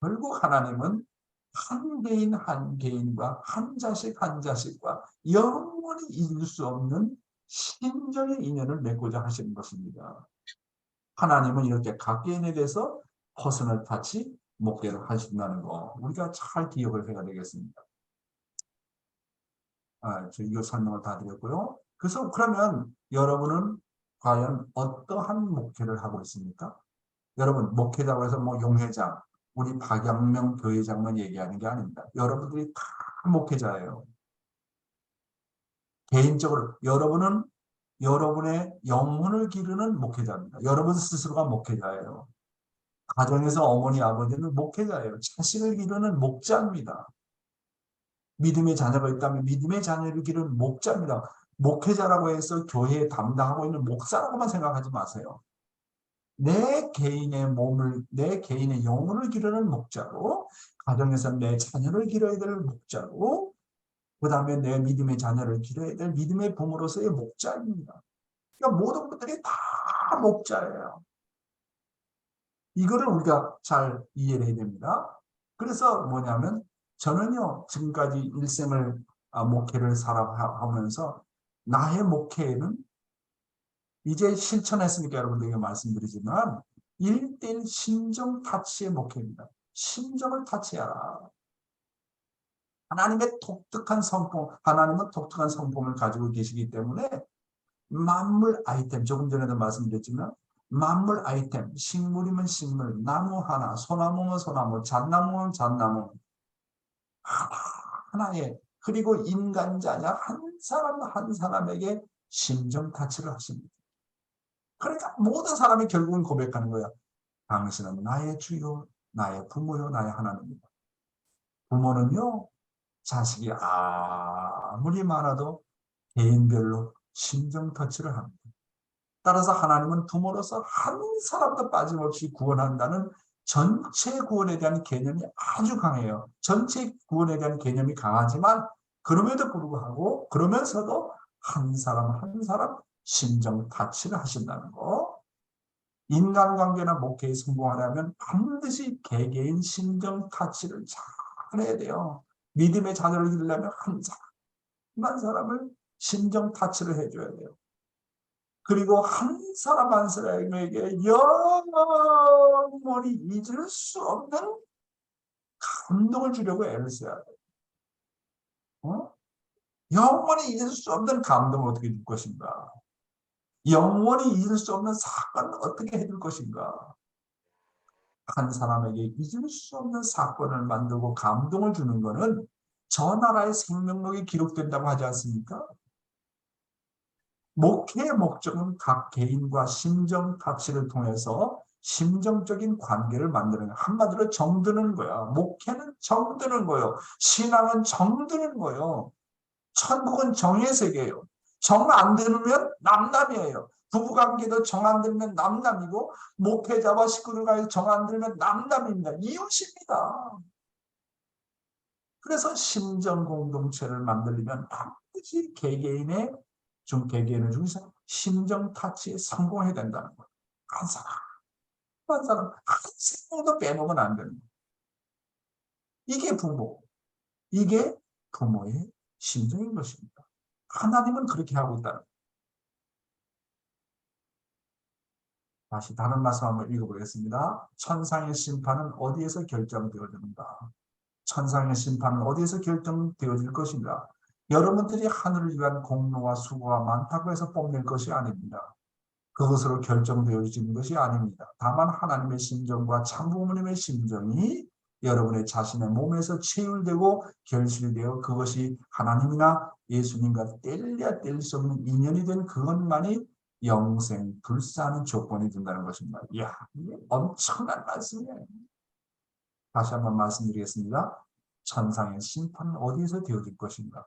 결국 하나님은 한 개인 한 개인과 한 자식 한 자식과 영원히 잊을 수 없는 신정의 인연을 맺고자 하시는 것입니다. 하나님은 이렇게 각 개인에 대해서 퍼스널 타치 목회를 하신다는 거 우리가 잘 기억을 해야 되겠습니다. 저 이거 설명을 다 드렸고요. 그래서 그러면 여러분은 과연 어떠한 목회를 하고 있습니까? 여러분 목회자고 해서 뭐 용회장 우리 박영명 교회장만 얘기하는 게 아닙니다. 여러분들이 다 목회자예요. 개인적으로 여러분은 여러분의 영혼을 기르는 목회자입니다. 여러분 스스로가 목회자예요. 가정에서 어머니 아버지는 목회자예요. 자식을 기르는 목자입니다. 믿음의 자녀가 있다면 믿음의 자녀를 기르는 목자입니다. 목회자라고 해서 교회에 담당하고 있는 목사라고만 생각하지 마세요. 내 개인의 몸을, 내 개인의 영혼을 기르는 목자로, 가정에서 내 자녀를 기르어야 될 목자로, 그 다음에 내 믿음의 자녀를 기르어야 될 믿음의 부모로서의 목자입니다. 그러니까 모든 분들이 다 목자예요. 이거를 우리가 잘 이해를 해야 됩니다. 그래서 뭐냐면, 저는요, 지금까지 일생을 목회를 살아가면서, 나의 목회에는 이제 실천했으니까 여러분들에게 말씀드리지만 1대1 신정 타치의 목회입니다. 신정을 타치하라. 하나님의 독특한 성품, 하나님은 독특한 성품을 가지고 계시기 때문에 만물 아이템, 조금 전에도 말씀드렸지만 만물 아이템, 식물이면 식물, 나무 하나, 소나무면 소나무, 잣나무면 잣나무 하나에 그리고 인간 자녀 한 사람 한 사람에게 신정 타치를 하십니다. 그러니까 모든 사람이 결국은 고백하는 거야. 당신은 나의 주요, 나의 부모요, 나의 하나님이다. 부모는요, 자식이 아무리 많아도 개인별로 심정 터치를 합니다. 따라서 하나님은 부모로서 한 사람도 빠짐없이 구원한다는 전체 구원에 대한 개념이 아주 강해요. 전체 구원에 대한 개념이 강하지만 그럼에도 불구하고 그러면서도 한 사람 한 사람 심정 타치를 하신다는 거. 인간관계나 목회에 성공하려면 반드시 개개인 심정 타치를 잘 해야 돼요. 믿음의 자녀를 기르려면 한 사람 한 사람을 심정 타치를 해줘야 돼요. 그리고 한 사람 한 사람에게 영원히 잊을 수 없는 감동을 주려고 애를 써야 돼요. 영원히 잊을 수 없는 감동을 어떻게 줄 것인가? 영원히 잊을 수 없는 사건을 어떻게 해줄 것인가? 한 사람에게 잊을 수 없는 사건을 만들고 감동을 주는 것은 저 나라의 생명록에 기록된다고 하지 않습니까? 목회의 목적은 각 개인과 심정 타치를 통해서 심정적인 관계를 만드는 거야. 한마디로 정드는 거야. 목회는 정드는 거예요. 신앙은 정드는 거예요. 천국은 정의 세계예요. 정 안 들으면 남남이에요. 부부관계도 정 안 들면 남남이고 목회자와 식구들과 정 안 들면 남남입니다. 이웃입니다. 그래서 심정 공동체를 만들려면 반드시 개개인의 개개인을 중에서 심정 타치에 성공해야 된다는 거예요. 한 사람 한 생명도 빼먹으면 안 되는 거예요. 이게 부모, 이게 부모의 심정인 것입니다. 하나님은 그렇게 하고 있다는 거예요. 다시 다른 말씀 한번 읽어보겠습니다. 천상의 심판은 어디에서 결정되어지는가? 천상의 심판은 어디에서 결정되어질 것인가? 여러분들이 하늘을 위한 공로와 수고가 많다고 해서 뽐낼 것이 아닙니다. 그것으로 결정되어지는 것이 아닙니다. 다만 하나님의 심정과 참부모님의 심정이 여러분의 자신의 몸에서 체휼되고 결실이 되어 그것이 하나님이나 예수님과 뗄래야 뗄 수 없는 인연이 된 그것만이 영생 불사하는 조건이 된다는 것입니다. 이야, 이게 엄청난 말씀이에요. 다시 한번 말씀드리겠습니다. 천상의 심판은 어디에서 되어질 것인가?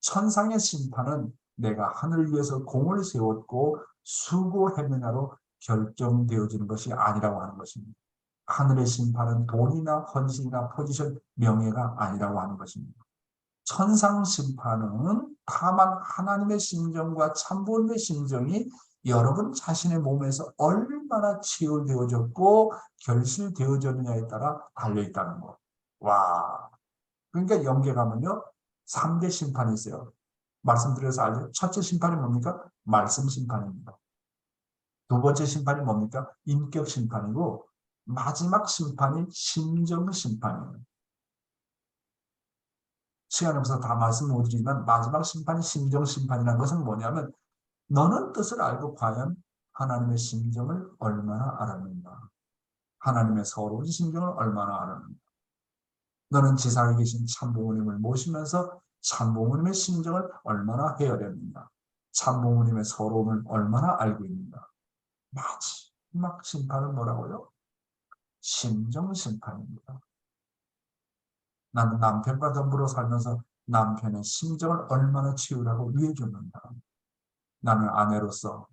천상의 심판은 내가 하늘을 위해서 공을 세웠고 수고했느냐로 결정되어지는 것이 아니라고 하는 것입니다. 하늘의 심판은 돈이나 헌신이나 포지션, 명예가 아니라고 하는 것입니다. 천상 심판은 다만 하나님의 심정과 참부모님의 심정이 여러분 자신의 몸에서 얼마나 치유되어졌고 결실되어졌느냐에 따라 달려있다는 것. 와, 그러니까 연계 가면요 3대 심판이 있어요. 말씀드려서 알죠? 첫째 심판이 뭡니까? 말씀 심판입니다. 두 번째 심판이 뭡니까? 인격 심판이고 마지막 심판이 심정 심판이에요. 시간이 없어서 다 말씀 못 드리지만 마지막 심판이 심정 심판이라는 것은 뭐냐면 너는 뜻을 알고 과연 하나님의 심정을 얼마나 알았는가? 하나님의 서러운 심정을 얼마나 알았는가? 너는 지상에 계신 참부모님을 모시면서 참부모님의 심정을 얼마나 헤아렸는가? 참부모님의 서러움을 얼마나 알고 있는가? 마지막 심판은 뭐라고요? 심정 심판입니다. 나는 남편과 더불어 살면서 남편의 심정을 얼마나 치유라고 위해줬는가? 나는 아내로서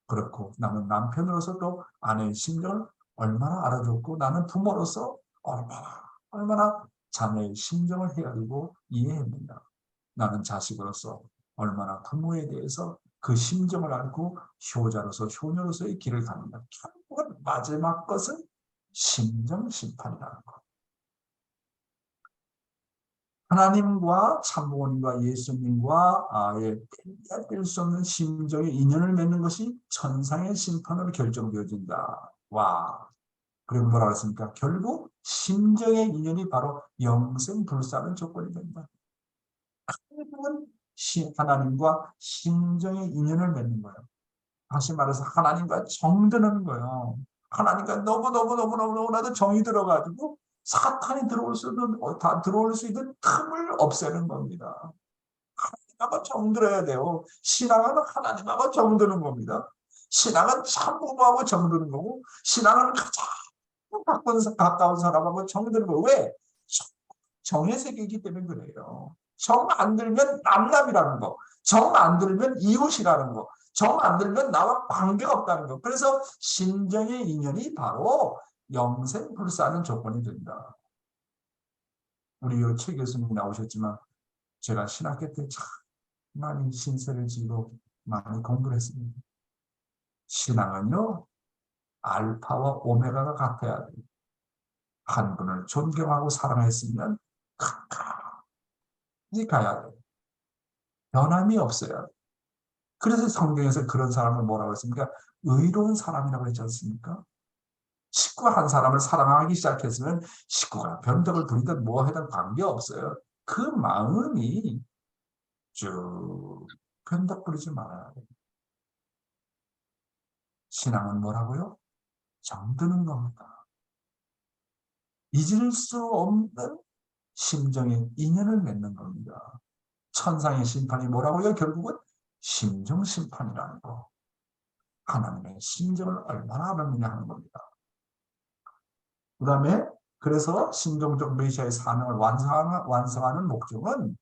그렇고 나는 남편으로서 또 아내의 심정을 얼마나 알아줬고 나는 부모로서 얼마나 자녀의 심정을 헤아리고 이해했는가? 나는 자식으로서 얼마나 부모에 대해서 그 심정을 알고 효자로서 효녀로서의 길을 가는가? 결국은 마지막 것은 심정 심판이라는 것. 하나님과 참부모님과 예수님과 뗄 수 없는 심정의 인연을 맺는 것이 천상의 심판으로 결정되어진다. 와, 그리고 뭐라 그랬습니까? 결국 심정의 인연이 바로 영생 불사는 조건이 된다. 결국은 하나님과 심정의 인연을 맺는 거예요. 다시 말해서 하나님과 정드는 거예요. 하나님과 너무나도 정이 들어가지고 사탄이 들어올 수 있는 틈을 없애는 겁니다. 하나님하고 정들어야 돼요. 신앙은 하나님하고 정드는 겁니다. 신앙은 참부모하고 정드는 거고 신앙은 가장 가까운 사람하고 정드는 거예요. 왜? 정의 세계이기 때문에 그래요. 정 안 들면 남남이라는 거. 정 안 들면 이웃이라는 거. 정 안 들면 나와 관계가 없다는 거. 그래서 심정의 인연이 바로 영생 불사하는 조건이 된다. 우리 최 교수님이 나오셨지만 제가 신학교 때 참 많이 신세를 지고 많이 공부를 했습니다. 신앙은요 알파와 오메가가 같아야 돼요. 한 분을 존경하고 사랑했으면 끝까지 가야 돼요. 변함이 없어요. 그래서 성경에서 그런 사람을 뭐라고 했습니까? 의로운 사람이라고 했지 않습니까? 식구가 한 사람을 사랑하기 시작했으면 식구가 변덕을 부리든 뭐 하든 관계없어요. 그 마음이 쭉 변덕 부리지 말아야 돼요. 신앙은 뭐라고요? 정드는 겁니다. 잊을 수 없는 심정의 인연을 맺는 겁니다. 천상의 심판이 뭐라고요? 결국은 심정 심판이라는 거. 하나님의 심정을 얼마나 알았느냐 하는 겁니다. 그 다음에 그래서 심정적 메시아의 사명을 완성하는 목적은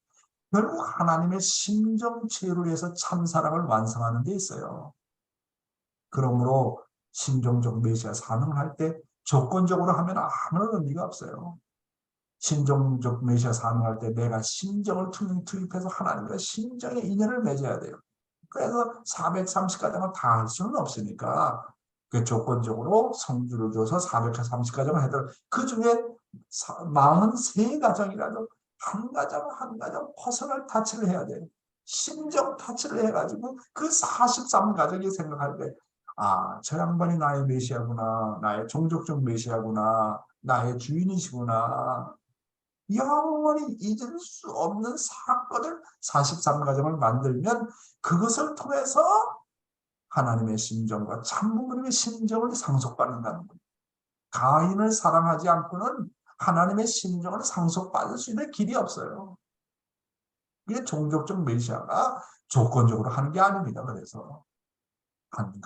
결국 하나님의 심정 체류를 해서 참사랑을 완성하는 데 있어요. 그러므로 심정적 메시아 사명을 할 때 조건적으로 하면 아무런 의미가 없어요. 심정적 메시아 사명할 때 내가 심정을 투입해서 하나님과 심정의 인연을 맺어야 돼요. 그래서 430가정을 다 할 수는 없으니까 그 조건적으로 성주를 줘서 430가정을 해도 그 중에 43가정이라도 한 가정 퍼스널 타치를 해야 돼요. 심정 타치를 해가지고 그 43가정이 생각할 때 저 양반이 나의 메시아구나, 나의 종족적 메시아구나, 나의 주인이시구나. 영원히 잊을 수 없는 사건을 43가정을 만들면 그것을 통해서 하나님의 심정과 참부모님의 심정을 상속받는다는 거예요. 가인을 사랑하지 않고는 하나님의 심정을 상속받을 수 있는 길이 없어요. 이게 종족적 메시아가 조건적으로 하는 게 아닙니다. 그래서 한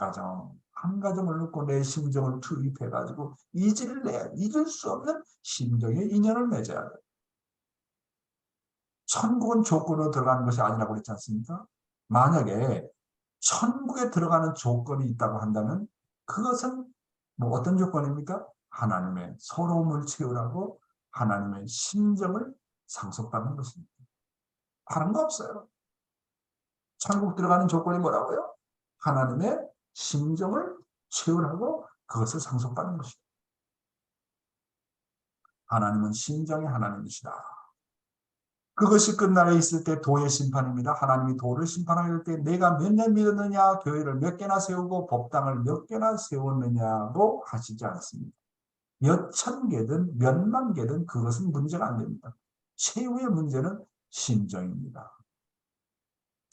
가정을 놓고 내 심정을 투입해가지고 잊을 수 없는 심정의 인연을 맺어야 돼요. 천국은 조건으로 들어가는 것이 아니라고 그랬지 않습니까? 만약에 천국에 들어가는 조건이 있다고 한다면 그것은 뭐 어떤 조건입니까? 하나님의 서러움을 채우라고 하나님의 심정을 상속받는 것입니다. 다른 거 없어요. 천국 들어가는 조건이 뭐라고요? 하나님의 심정을 채우라고 그것을 상속받는 것입니다. 하나님은 심정의 하나님이시다. 그것이 끝나게 있을 때 도의 심판입니다. 하나님이 도를 심판할 때 내가 몇 년 믿었느냐, 교회를 몇 개나 세우고 법당을 몇 개나 세웠느냐고 하시지 않습니다. 몇 천 개든 몇만 개든 그것은 문제가 안 됩니다. 최후의 문제는 심정입니다.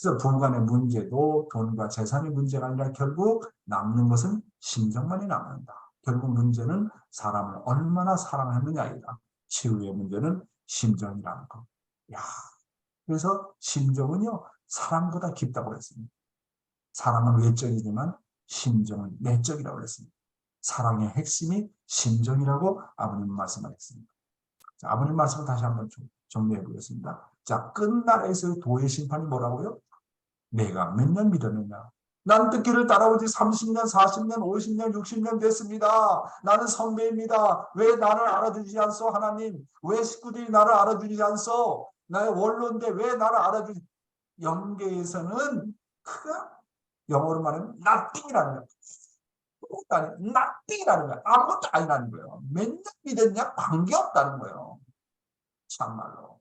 그래서 부부간의 문제도 돈과 재산의 문제가 아니라 결국 남는 것은 심정만이 남는다. 결국 문제는 사람을 얼마나 사랑하느냐이다. 최후의 문제는 심정이라는 것. 야, 그래서 심정은요, 사랑보다 깊다고 했습니다. 사랑은 외적이지만 심정은 내적이라고 했습니다. 사랑의 핵심이 심정이라고 아버님 말씀하셨습니다. 자, 아버님 말씀을 다시 한번 정리해 보겠습니다. 자, 끝날에서의 도의 심판이 뭐라고요? 내가 몇 년 믿었느냐? 난 듣기를 따라오지 30년, 40년, 50년, 60년 됐습니다. 나는 선배입니다. 왜 나를 알아주지 않소, 하나님? 왜 식구들이 나를 알아주지 않소? 나의 원로인데 왜 나를 알아주지? 영계에서는 그가 영어로 말하면 nothing이라는 거예요. nothing이라는 거예요. 아무것도 아니라는 거예요. 몇 년 믿었냐? 관계없다는 거예요. 참말로.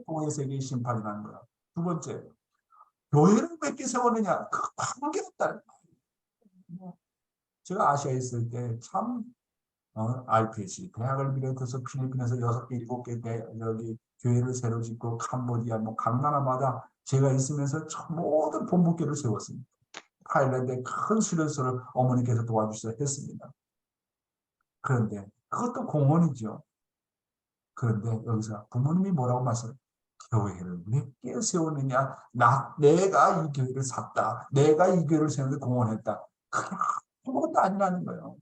도의 세계의 심판이라는 거예요. 두 번째, 교회를 몇 개 세웠느냐? 그 관계없다는 거예요. 제가 아시아에 있을 때 참 RPC 대학을 비롯해서 필리핀에서 6개, 7개 여기 교회를 새로 짓고 캄보디아 뭐 각 나라마다 제가 있으면서 모든 본부교를 세웠습니다. 타일랜드에 큰 수련소를 어머니께서 도와주셔서 했습니다. 그런데 그것도 공헌이죠. 그런데 여기서 부모님이 뭐라고 말씀해요? 교회를 몇 개 세웠느냐? 내가 이 교회를 샀다. 내가 이 교회를 세우는데 공헌했다. 그게 아무것도 아니라는 거예요.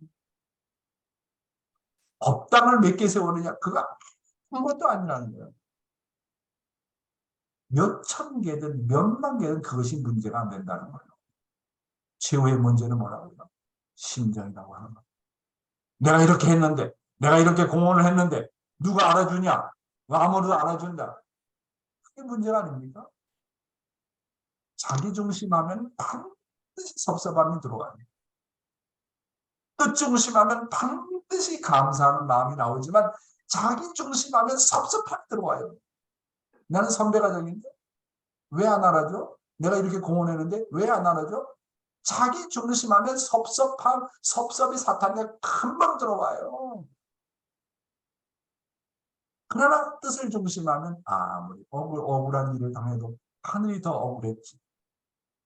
법당을 몇 개 세우느냐? 그거 아무것도 아니라는 거예요. 몇 천 개든 몇만 개든 그것이 문제가 안 된다는 거예요. 최후의 문제는 뭐라고요? 심정이라고 하는 거예요. 내가 이렇게 했는데, 내가 이렇게 공헌을 했는데 누가 알아주냐? 아무도 알아준다. 그게 문제가 아닙니까? 자기중심하면 반드시 섭섭함이 들어가요. 뜻중심하면 반드시 감사하는 마음이 나오지만 자기중심하면 섭섭함이 들어와요. 나는 선배가정인데 왜 안 알아줘? 내가 이렇게 공헌했는데 왜 안 알아줘? 자기 중심하면 섭섭이 사탄에 금방 들어와요. 그러나 뜻을 중심하면 아무리 억울한 일을 당해도 하늘이 더 억울했지.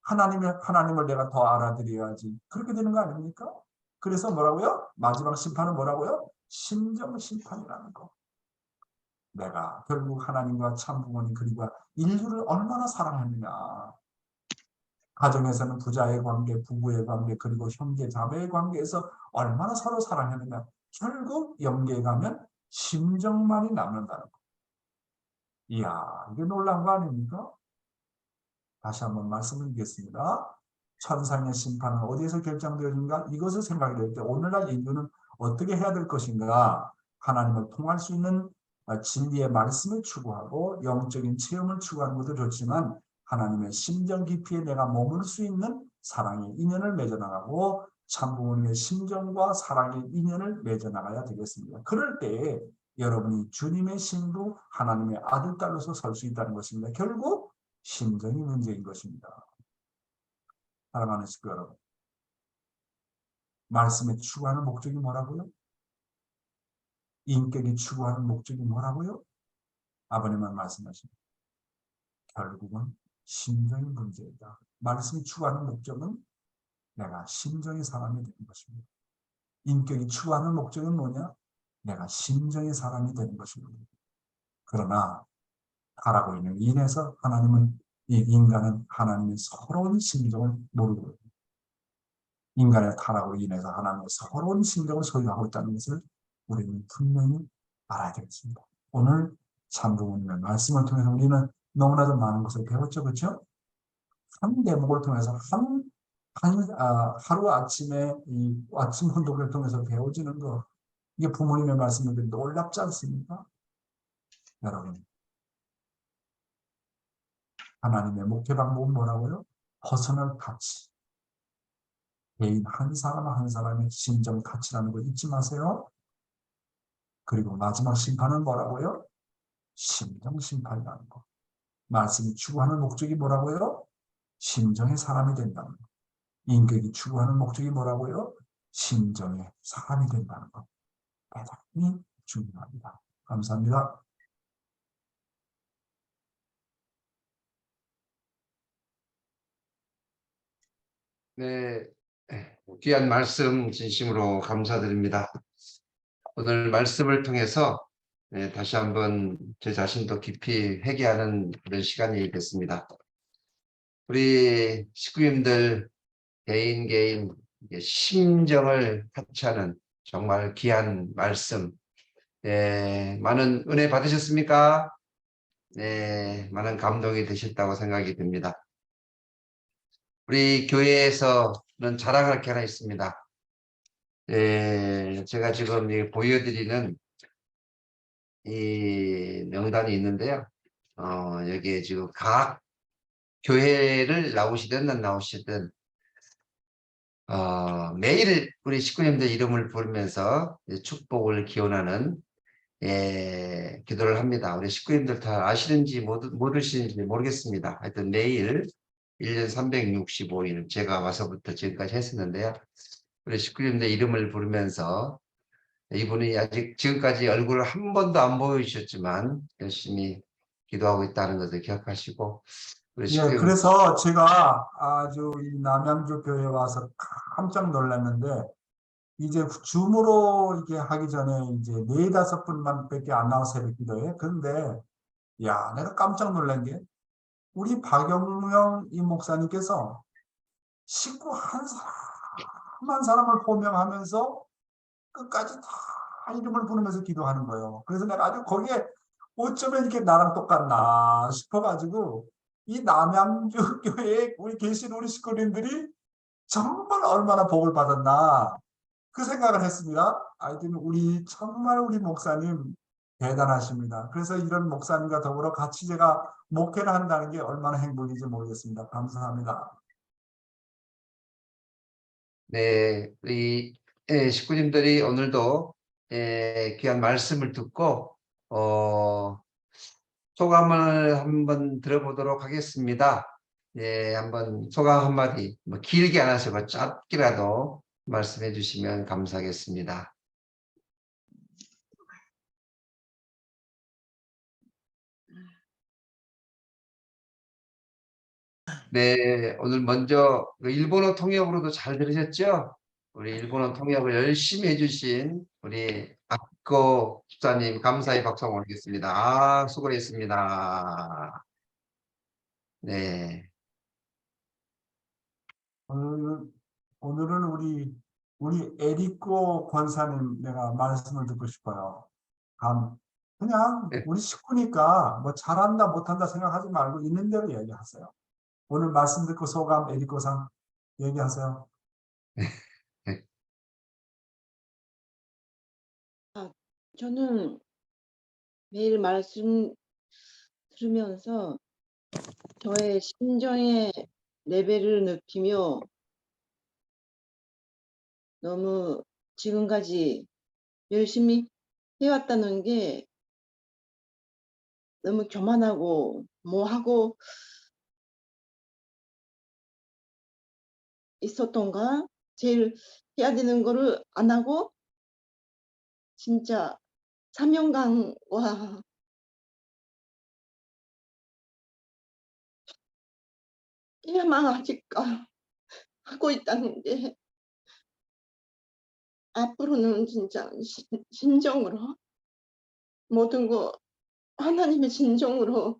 하나님을 내가 더 알아드려야지. 그렇게 되는 거 아닙니까? 그래서 뭐라고요? 마지막 심판은 뭐라고요? 심정 심판이라는 거. 내가 결국 하나님과 참부모님 그리고 인류를 얼마나 사랑했느냐. 가정에서는 부자의 관계, 부부의 관계, 그리고 형제, 자매의 관계에서 얼마나 서로 사랑했느냐. 결국 영계에 가면 심정만이 남는다는 거. 이야, 이게 놀라운 거 아닙니까? 다시 한번 말씀드리겠습니다. 천상의 심판은 어디에서 결정되어진가? 이것을 생각해 볼 때 오늘날 인류는 어떻게 해야 될 것인가? 하나님을 통할 수 있는 진리의 말씀을 추구하고 영적인 체험을 추구하는 것도 좋지만 하나님의 심정 깊이에 내가 머물 수 있는 사랑의 인연을 맺어나가고 참부모님의 심정과 사랑의 인연을 맺어나가야 되겠습니다. 그럴 때에 여러분이 주님의 신부 하나님의 아들, 딸로서 설 수 있다는 것입니다. 결국 심정이 문제인 것입니다. 사랑하는 식구 여러분, 말씀에 추구하는 목적이 뭐라고요? 인격이 추구하는 목적이 뭐라고요? 아버님은 말씀하십니다. 결국은 심정의 문제이다. 말씀이 추구하는 목적은 내가 심정의 사람이 되는 것입니다. 인격이 추구하는 목적은 뭐냐? 내가 심정의 사람이 되는 것입니다. 그러나 타락으로 인해서 이 인간은 하나님의 서러운 심정을 모르고 있습니다. 인간의 타락으로 인해서 하나님의 서러운 심정을 소유하고 있다는 것을 우리는 분명히 알아야 되겠습니다. 오늘 참부모님의 말씀을 통해서 우리는 너무나도 많은 것을 배웠죠. 그렇죠? 한 대목을 통해서 하루 아침에 이 아침 혼독을 통해서 배워지는 것, 이게 부모님의 말씀인데 놀랍지 않습니까? 여러분, 하나님의 목회 방법은 뭐라고요? 퍼스널 타치. 개인 한 사람 한 사람의 심정 타치라는 거 잊지 마세요. 그리고 마지막 심판은 뭐라고요? 심정 심판이라는 거. 말씀이 추구하는 목적이 뭐라고요? 심정의 사람이 된다는 거. 인격이 추구하는 목적이 뭐라고요? 심정의 사람이 된다는 것. 대단히 중요합니다. 감사합니다. 네, 귀한 말씀 진심으로 감사드립니다. 오늘 말씀을 통해서 다시 한번 제 자신도 깊이 회개하는 그런 시간이 됐습니다. 우리 식구님들 개인 심정을 타치하는 정말 귀한 말씀, 많은 은혜 받으셨습니까? 네, 많은 감동이 되셨다고 생각이 듭니다. 우리 교회에서는 자랑할 게 하나 있습니다. 제가 지금 보여드리는 이 명단이 있는데요. 여기에 지금 각 교회를 나오시든 안 나오시든 매일 우리 식구님들 이름을 부르면서 축복을 기원하는 기도를 합니다. 우리 식구님들 다 아시는지 모르시는지 모르겠습니다. 하여튼 매일 1년 365일 제가 와서부터 지금까지 했었는데요. 우리 식구님들 이름을 부르면서 이분이 아직 지금까지 얼굴을 한 번도 안 보여주셨지만 열심히 기도하고 있다는 것을 기억하시고 우리 예, 식구님 그래서 제가 아주 이 남양주 교회에 와서 깜짝 놀랐는데, 이제 줌으로 이게 하기 전에 이제 4~5분만 밖에 안 나와 새벽 기도에. 그런데, 야, 내가 깜짝 놀란 게, 우리 박영명 이 목사님께서 식구 한 사람, 한 사람을 포명하면서 끝까지 다 이름을 부르면서 기도하는 거예요. 그래서 내가 아주 거기에 어쩌면 이렇게 나랑 똑같나 싶어가지고, 이 남양주 교회에 우리 계신 우리 식구님들이 정말 얼마나 복을 받았나 그 생각을 했습니다. 하여튼 정말 우리 목사님 대단하십니다. 그래서 이런 목사님과 더불어 같이 제가 목회를 한다는 게 얼마나 행복인지 모르겠습니다. 감사합니다. 네, 우리 식구님들이 오늘도 귀한 말씀을 듣고 소감을 한번 들어보도록 하겠습니다. 한번 소감 한마디, 뭐 길게 안 하시고 짧게라도 말씀해 주시면 감사하겠습니다. 네, 오늘 먼저 일본어 통역으로도 잘 들으셨죠? 우리 일본어 통역을 열심히 해주신 우리 악거 집사님 감사의 박수 한번 올리겠습니다. 아, 수고했습니다. 네. 오늘은 우리 에리코 권사님 내가 말씀을 듣고 싶어요. 그냥 네. 우리 식구니까 뭐 잘한다 못한다 생각하지 말고 있는 대로 얘기하세요. 오늘 말씀 듣고 소감 에리코상 얘기하세요. 저는 매일 말씀 들으면서 저의 심정의 레벨을 느끼며 너무 지금까지 열심히 해왔다는 게 너무 교만하고 뭐 하고 있었던가, 제일 해야 되는 거를 안 하고 진짜 사명감과 희망을 하고 있다는 게 앞으로는 진짜 진정으로 모든 거 하나님의 진정으로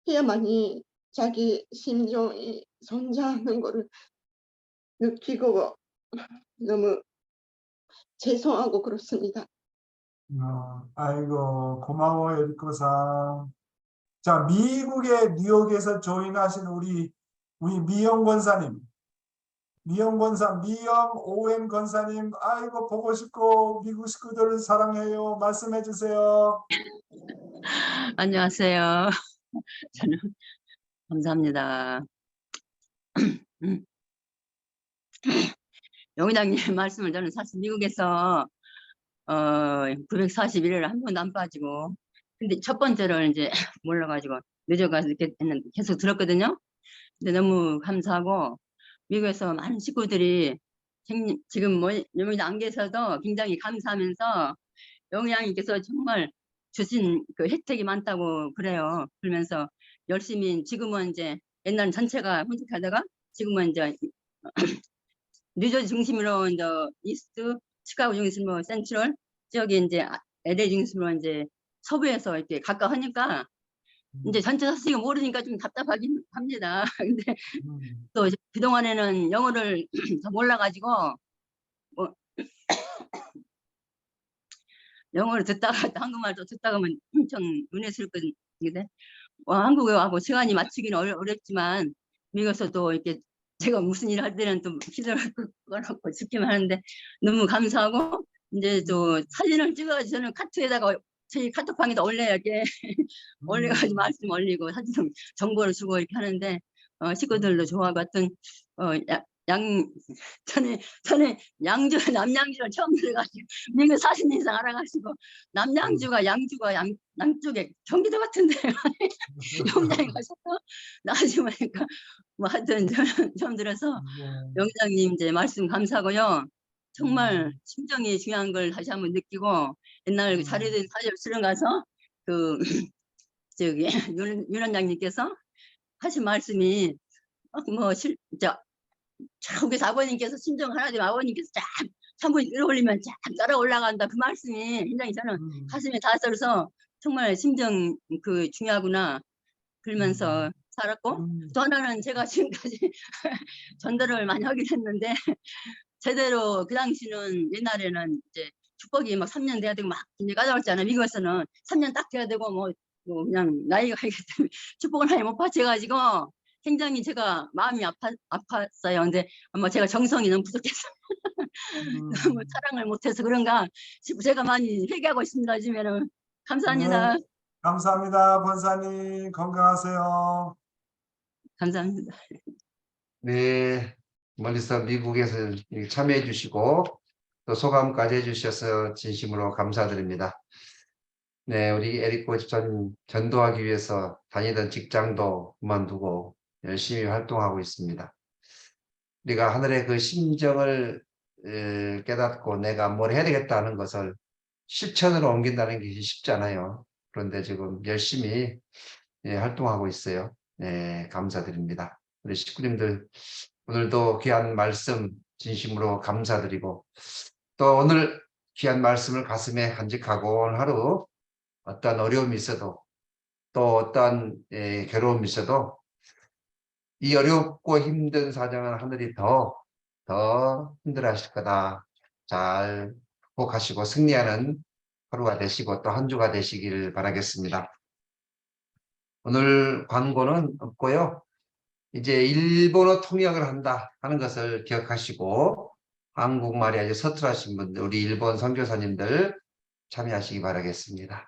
해야만이 자기 심정이 성장하는 거를 느끼고 너무 죄송하고 그렇습니다. 아이고, 고마워, 에리코상. 자, 미국의 뉴욕에서 조인하신 우리 미영 권사님. 미영 오웬 권사님, 아이고, 보고 싶고, 미국 식구들을 사랑해요. 말씀해 주세요. 안녕하세요. 저는 감사합니다. 영장님 말씀을 저는 사실 미국에서 941일을 한 번도 안 빠지고, 근데 첫 번째를 이제 몰라가지고 늦어가지고 이렇게 했는데 계속 들었거든요. 근데 너무 감사하고, 미국에서 많은 식구들이 지금 여기 안 계셔도 굉장히 감사하면서 영양님께서 정말 주신 그 혜택이 많다고 그래요. 그러면서 열심히 지금은 이제 옛날은 전체가 혼직하다가 지금은 이제 뉴저지 중심으로 이제 이스트, 시카고 중심으로 센트럴, 저기 이제 LA 중심으로 이제 서부에서 이렇게 가까우니까 이제 전체 사실이 모르니까 좀 답답하긴 합니다. 근데 또 그동안에는 영어를 더 몰라가지고 뭐 영어를 듣다가 또 한국말도 듣다가 하면 엄청 은혜스럽거든요. 한국에 와고 시간이 맞추기는 어렵지만 미국에서도 이렇게 제가 무슨 일을 할 때는 또 기도를 꺼놓고 듣기만 하는데 너무 감사하고, 이제 또 사진을 찍어가지고 저는 카톡에다가 저희 카톡방에다 올려야게 올려가지고 말씀 올리고 사진 정보를 주고 이렇게 하는데 식구들도 좋아하고 하여튼 저는 남양주를 처음 들어가지고 미국 40년 이상 알아가지고 남양주가 양주가 양쪽에 경기도 같은데요. 영장님 가셔서 나중에 보니까 뭐 하여튼 저는 처음 들어서 영장님 이제 말씀 감사하고요. 정말 심정이 중요한 걸 다시 한번 느끼고, 옛날 자료된 사절 수련 가서 그 저기 윤 원장님께서 하신 말씀이 뭐 진짜 거기서 아버님께서 심정 하나 되면 아버님께서 쫙 한번 끌어올리면 쫙 따라 올라간다, 그 말씀이 굉장히 저는 가슴에 닿아서 정말 심정 그 중요하구나 그러면서 살았고, 또 하나는 제가 지금까지 전도를 많이 하긴 했는데 제대로 그 당시는 옛날에는 이제 축복이 막 3년 돼야 되고 막 이제 까다롭잖아요. 미국에서는 3년 딱 돼야 되고 뭐 그냥 나이가 있기 때문에 축복을 많이 못 받쳐가지고 굉장히 제가 마음이 아팠어요. 근데 아마 제가 정성이 너무 부족해서 너무 사랑을 못해서 그런가 싶고 제가 많이 회개하고 있습니다. 요즘에는. 감사합니다. 네, 감사합니다, 권사님. 건강하세요. 감사합니다. 네, 멀리서 미국에서 이렇게 참여해 주시고 또 소감까지 해주셔서 진심으로 감사드립니다. 네, 우리 에리코 전도하기 위해서 다니던 직장도 그만두고 열심히 활동하고 있습니다. 우리가 하늘의 그 심정을 깨닫고 내가 뭘 해야 되겠다는 것을 실천으로 옮긴다는 게 쉽지 않아요. 그런데 지금 열심히 활동하고 있어요. 네, 감사드립니다. 우리 식구님들 오늘도 귀한 말씀 진심으로 감사드리고, 또 오늘 귀한 말씀을 가슴에 간직하고 오늘 하루 어떤 어려움이 있어도 또 어떤 괴로움이 있어도 이 어렵고 힘든 사정은 하늘이 더 힘들어 하실 거다. 잘 극복하시고 승리하는 하루가 되시고 또 한 주가 되시길 바라겠습니다. 오늘 광고는 없고요. 이제 일본어 통역을 한다 하는 것을 기억하시고 한국말이 아주 서툴하신 분들, 우리 일본 선교사님들 참여하시기 바라겠습니다.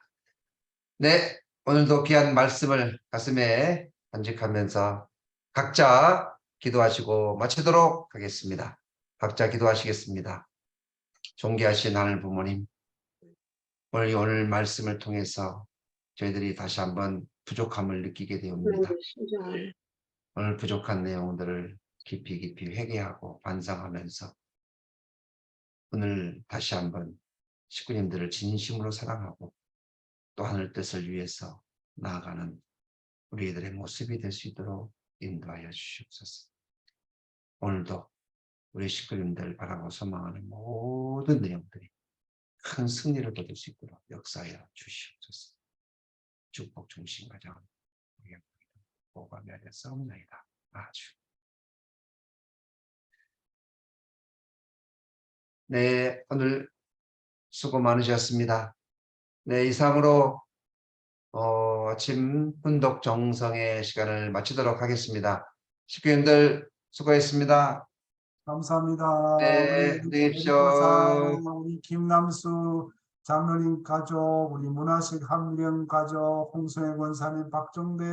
네, 오늘도 귀한 말씀을 가슴에 간직하면서 각자 기도하시고 마치도록 하겠습니다. 각자 기도하시겠습니다. 존귀하신 하늘 부모님, 오늘 말씀을 통해서 저희들이 다시 한번 부족함을 느끼게 되옵니다. 오늘 부족한 내용들을 깊이 회개하고 반성하면서 오늘 다시 한번 식구님들을 진심으로 사랑하고 또 하늘 뜻을 위해서 나아가는 우리들의 모습이 될 수 있도록 인도하여 주시옵소서. 오늘도 우리 식구님들 바라고 소망하는 모든 내용들이 큰 승리를 거둘 수 있도록 역사하여 주시옵소서. 축복 중심 가정 보고하며 싸움나이다. 아주. 네, 오늘 수고 많으셨습니다. 네, 이상으로 아침 훈독 정성의 시간을 마치도록 하겠습니다. 식구님들 수고했습니다. 감사합니다. 네, 우리 안녕히 계십시오. 대리보상, 우리 김남수 장로님 가족, 우리 문화식 한명 가족, 홍성애 권사님, 박종대,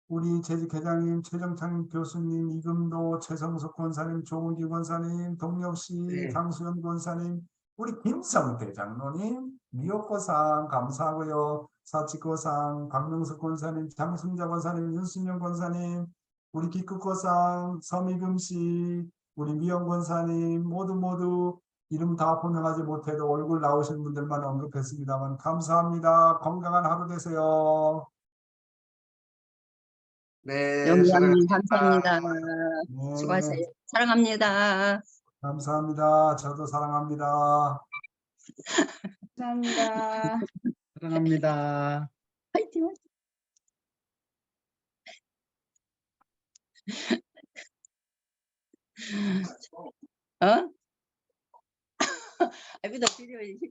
우리 재직회장님, 최정창 교수님, 이금도, 최성석 권사님, 조은기 권사님, 동력씨, 네. 장수영 권사님, 우리 김성태 장로님, 미역고상 감사하고요. 사치고상, 박명석 권사님, 장승자 권사님, 윤순영 권사님, 우리 기껏고상, 서미금씨, 우리 미영 권사님 모두 이름 다 번역하지 못해도 얼굴 나오신 분들만 언급했습니다만 감사합니다. 건강한 하루 되세요. 네, 영장님 수고하셨습니다. 감사합니다. 네, 수고하세요. 사랑합니다. 감사합니다. 저도 사랑합니다. 감사합니다. 사랑합니다. 화이팅! 어? 아이고, 나 비디오 이거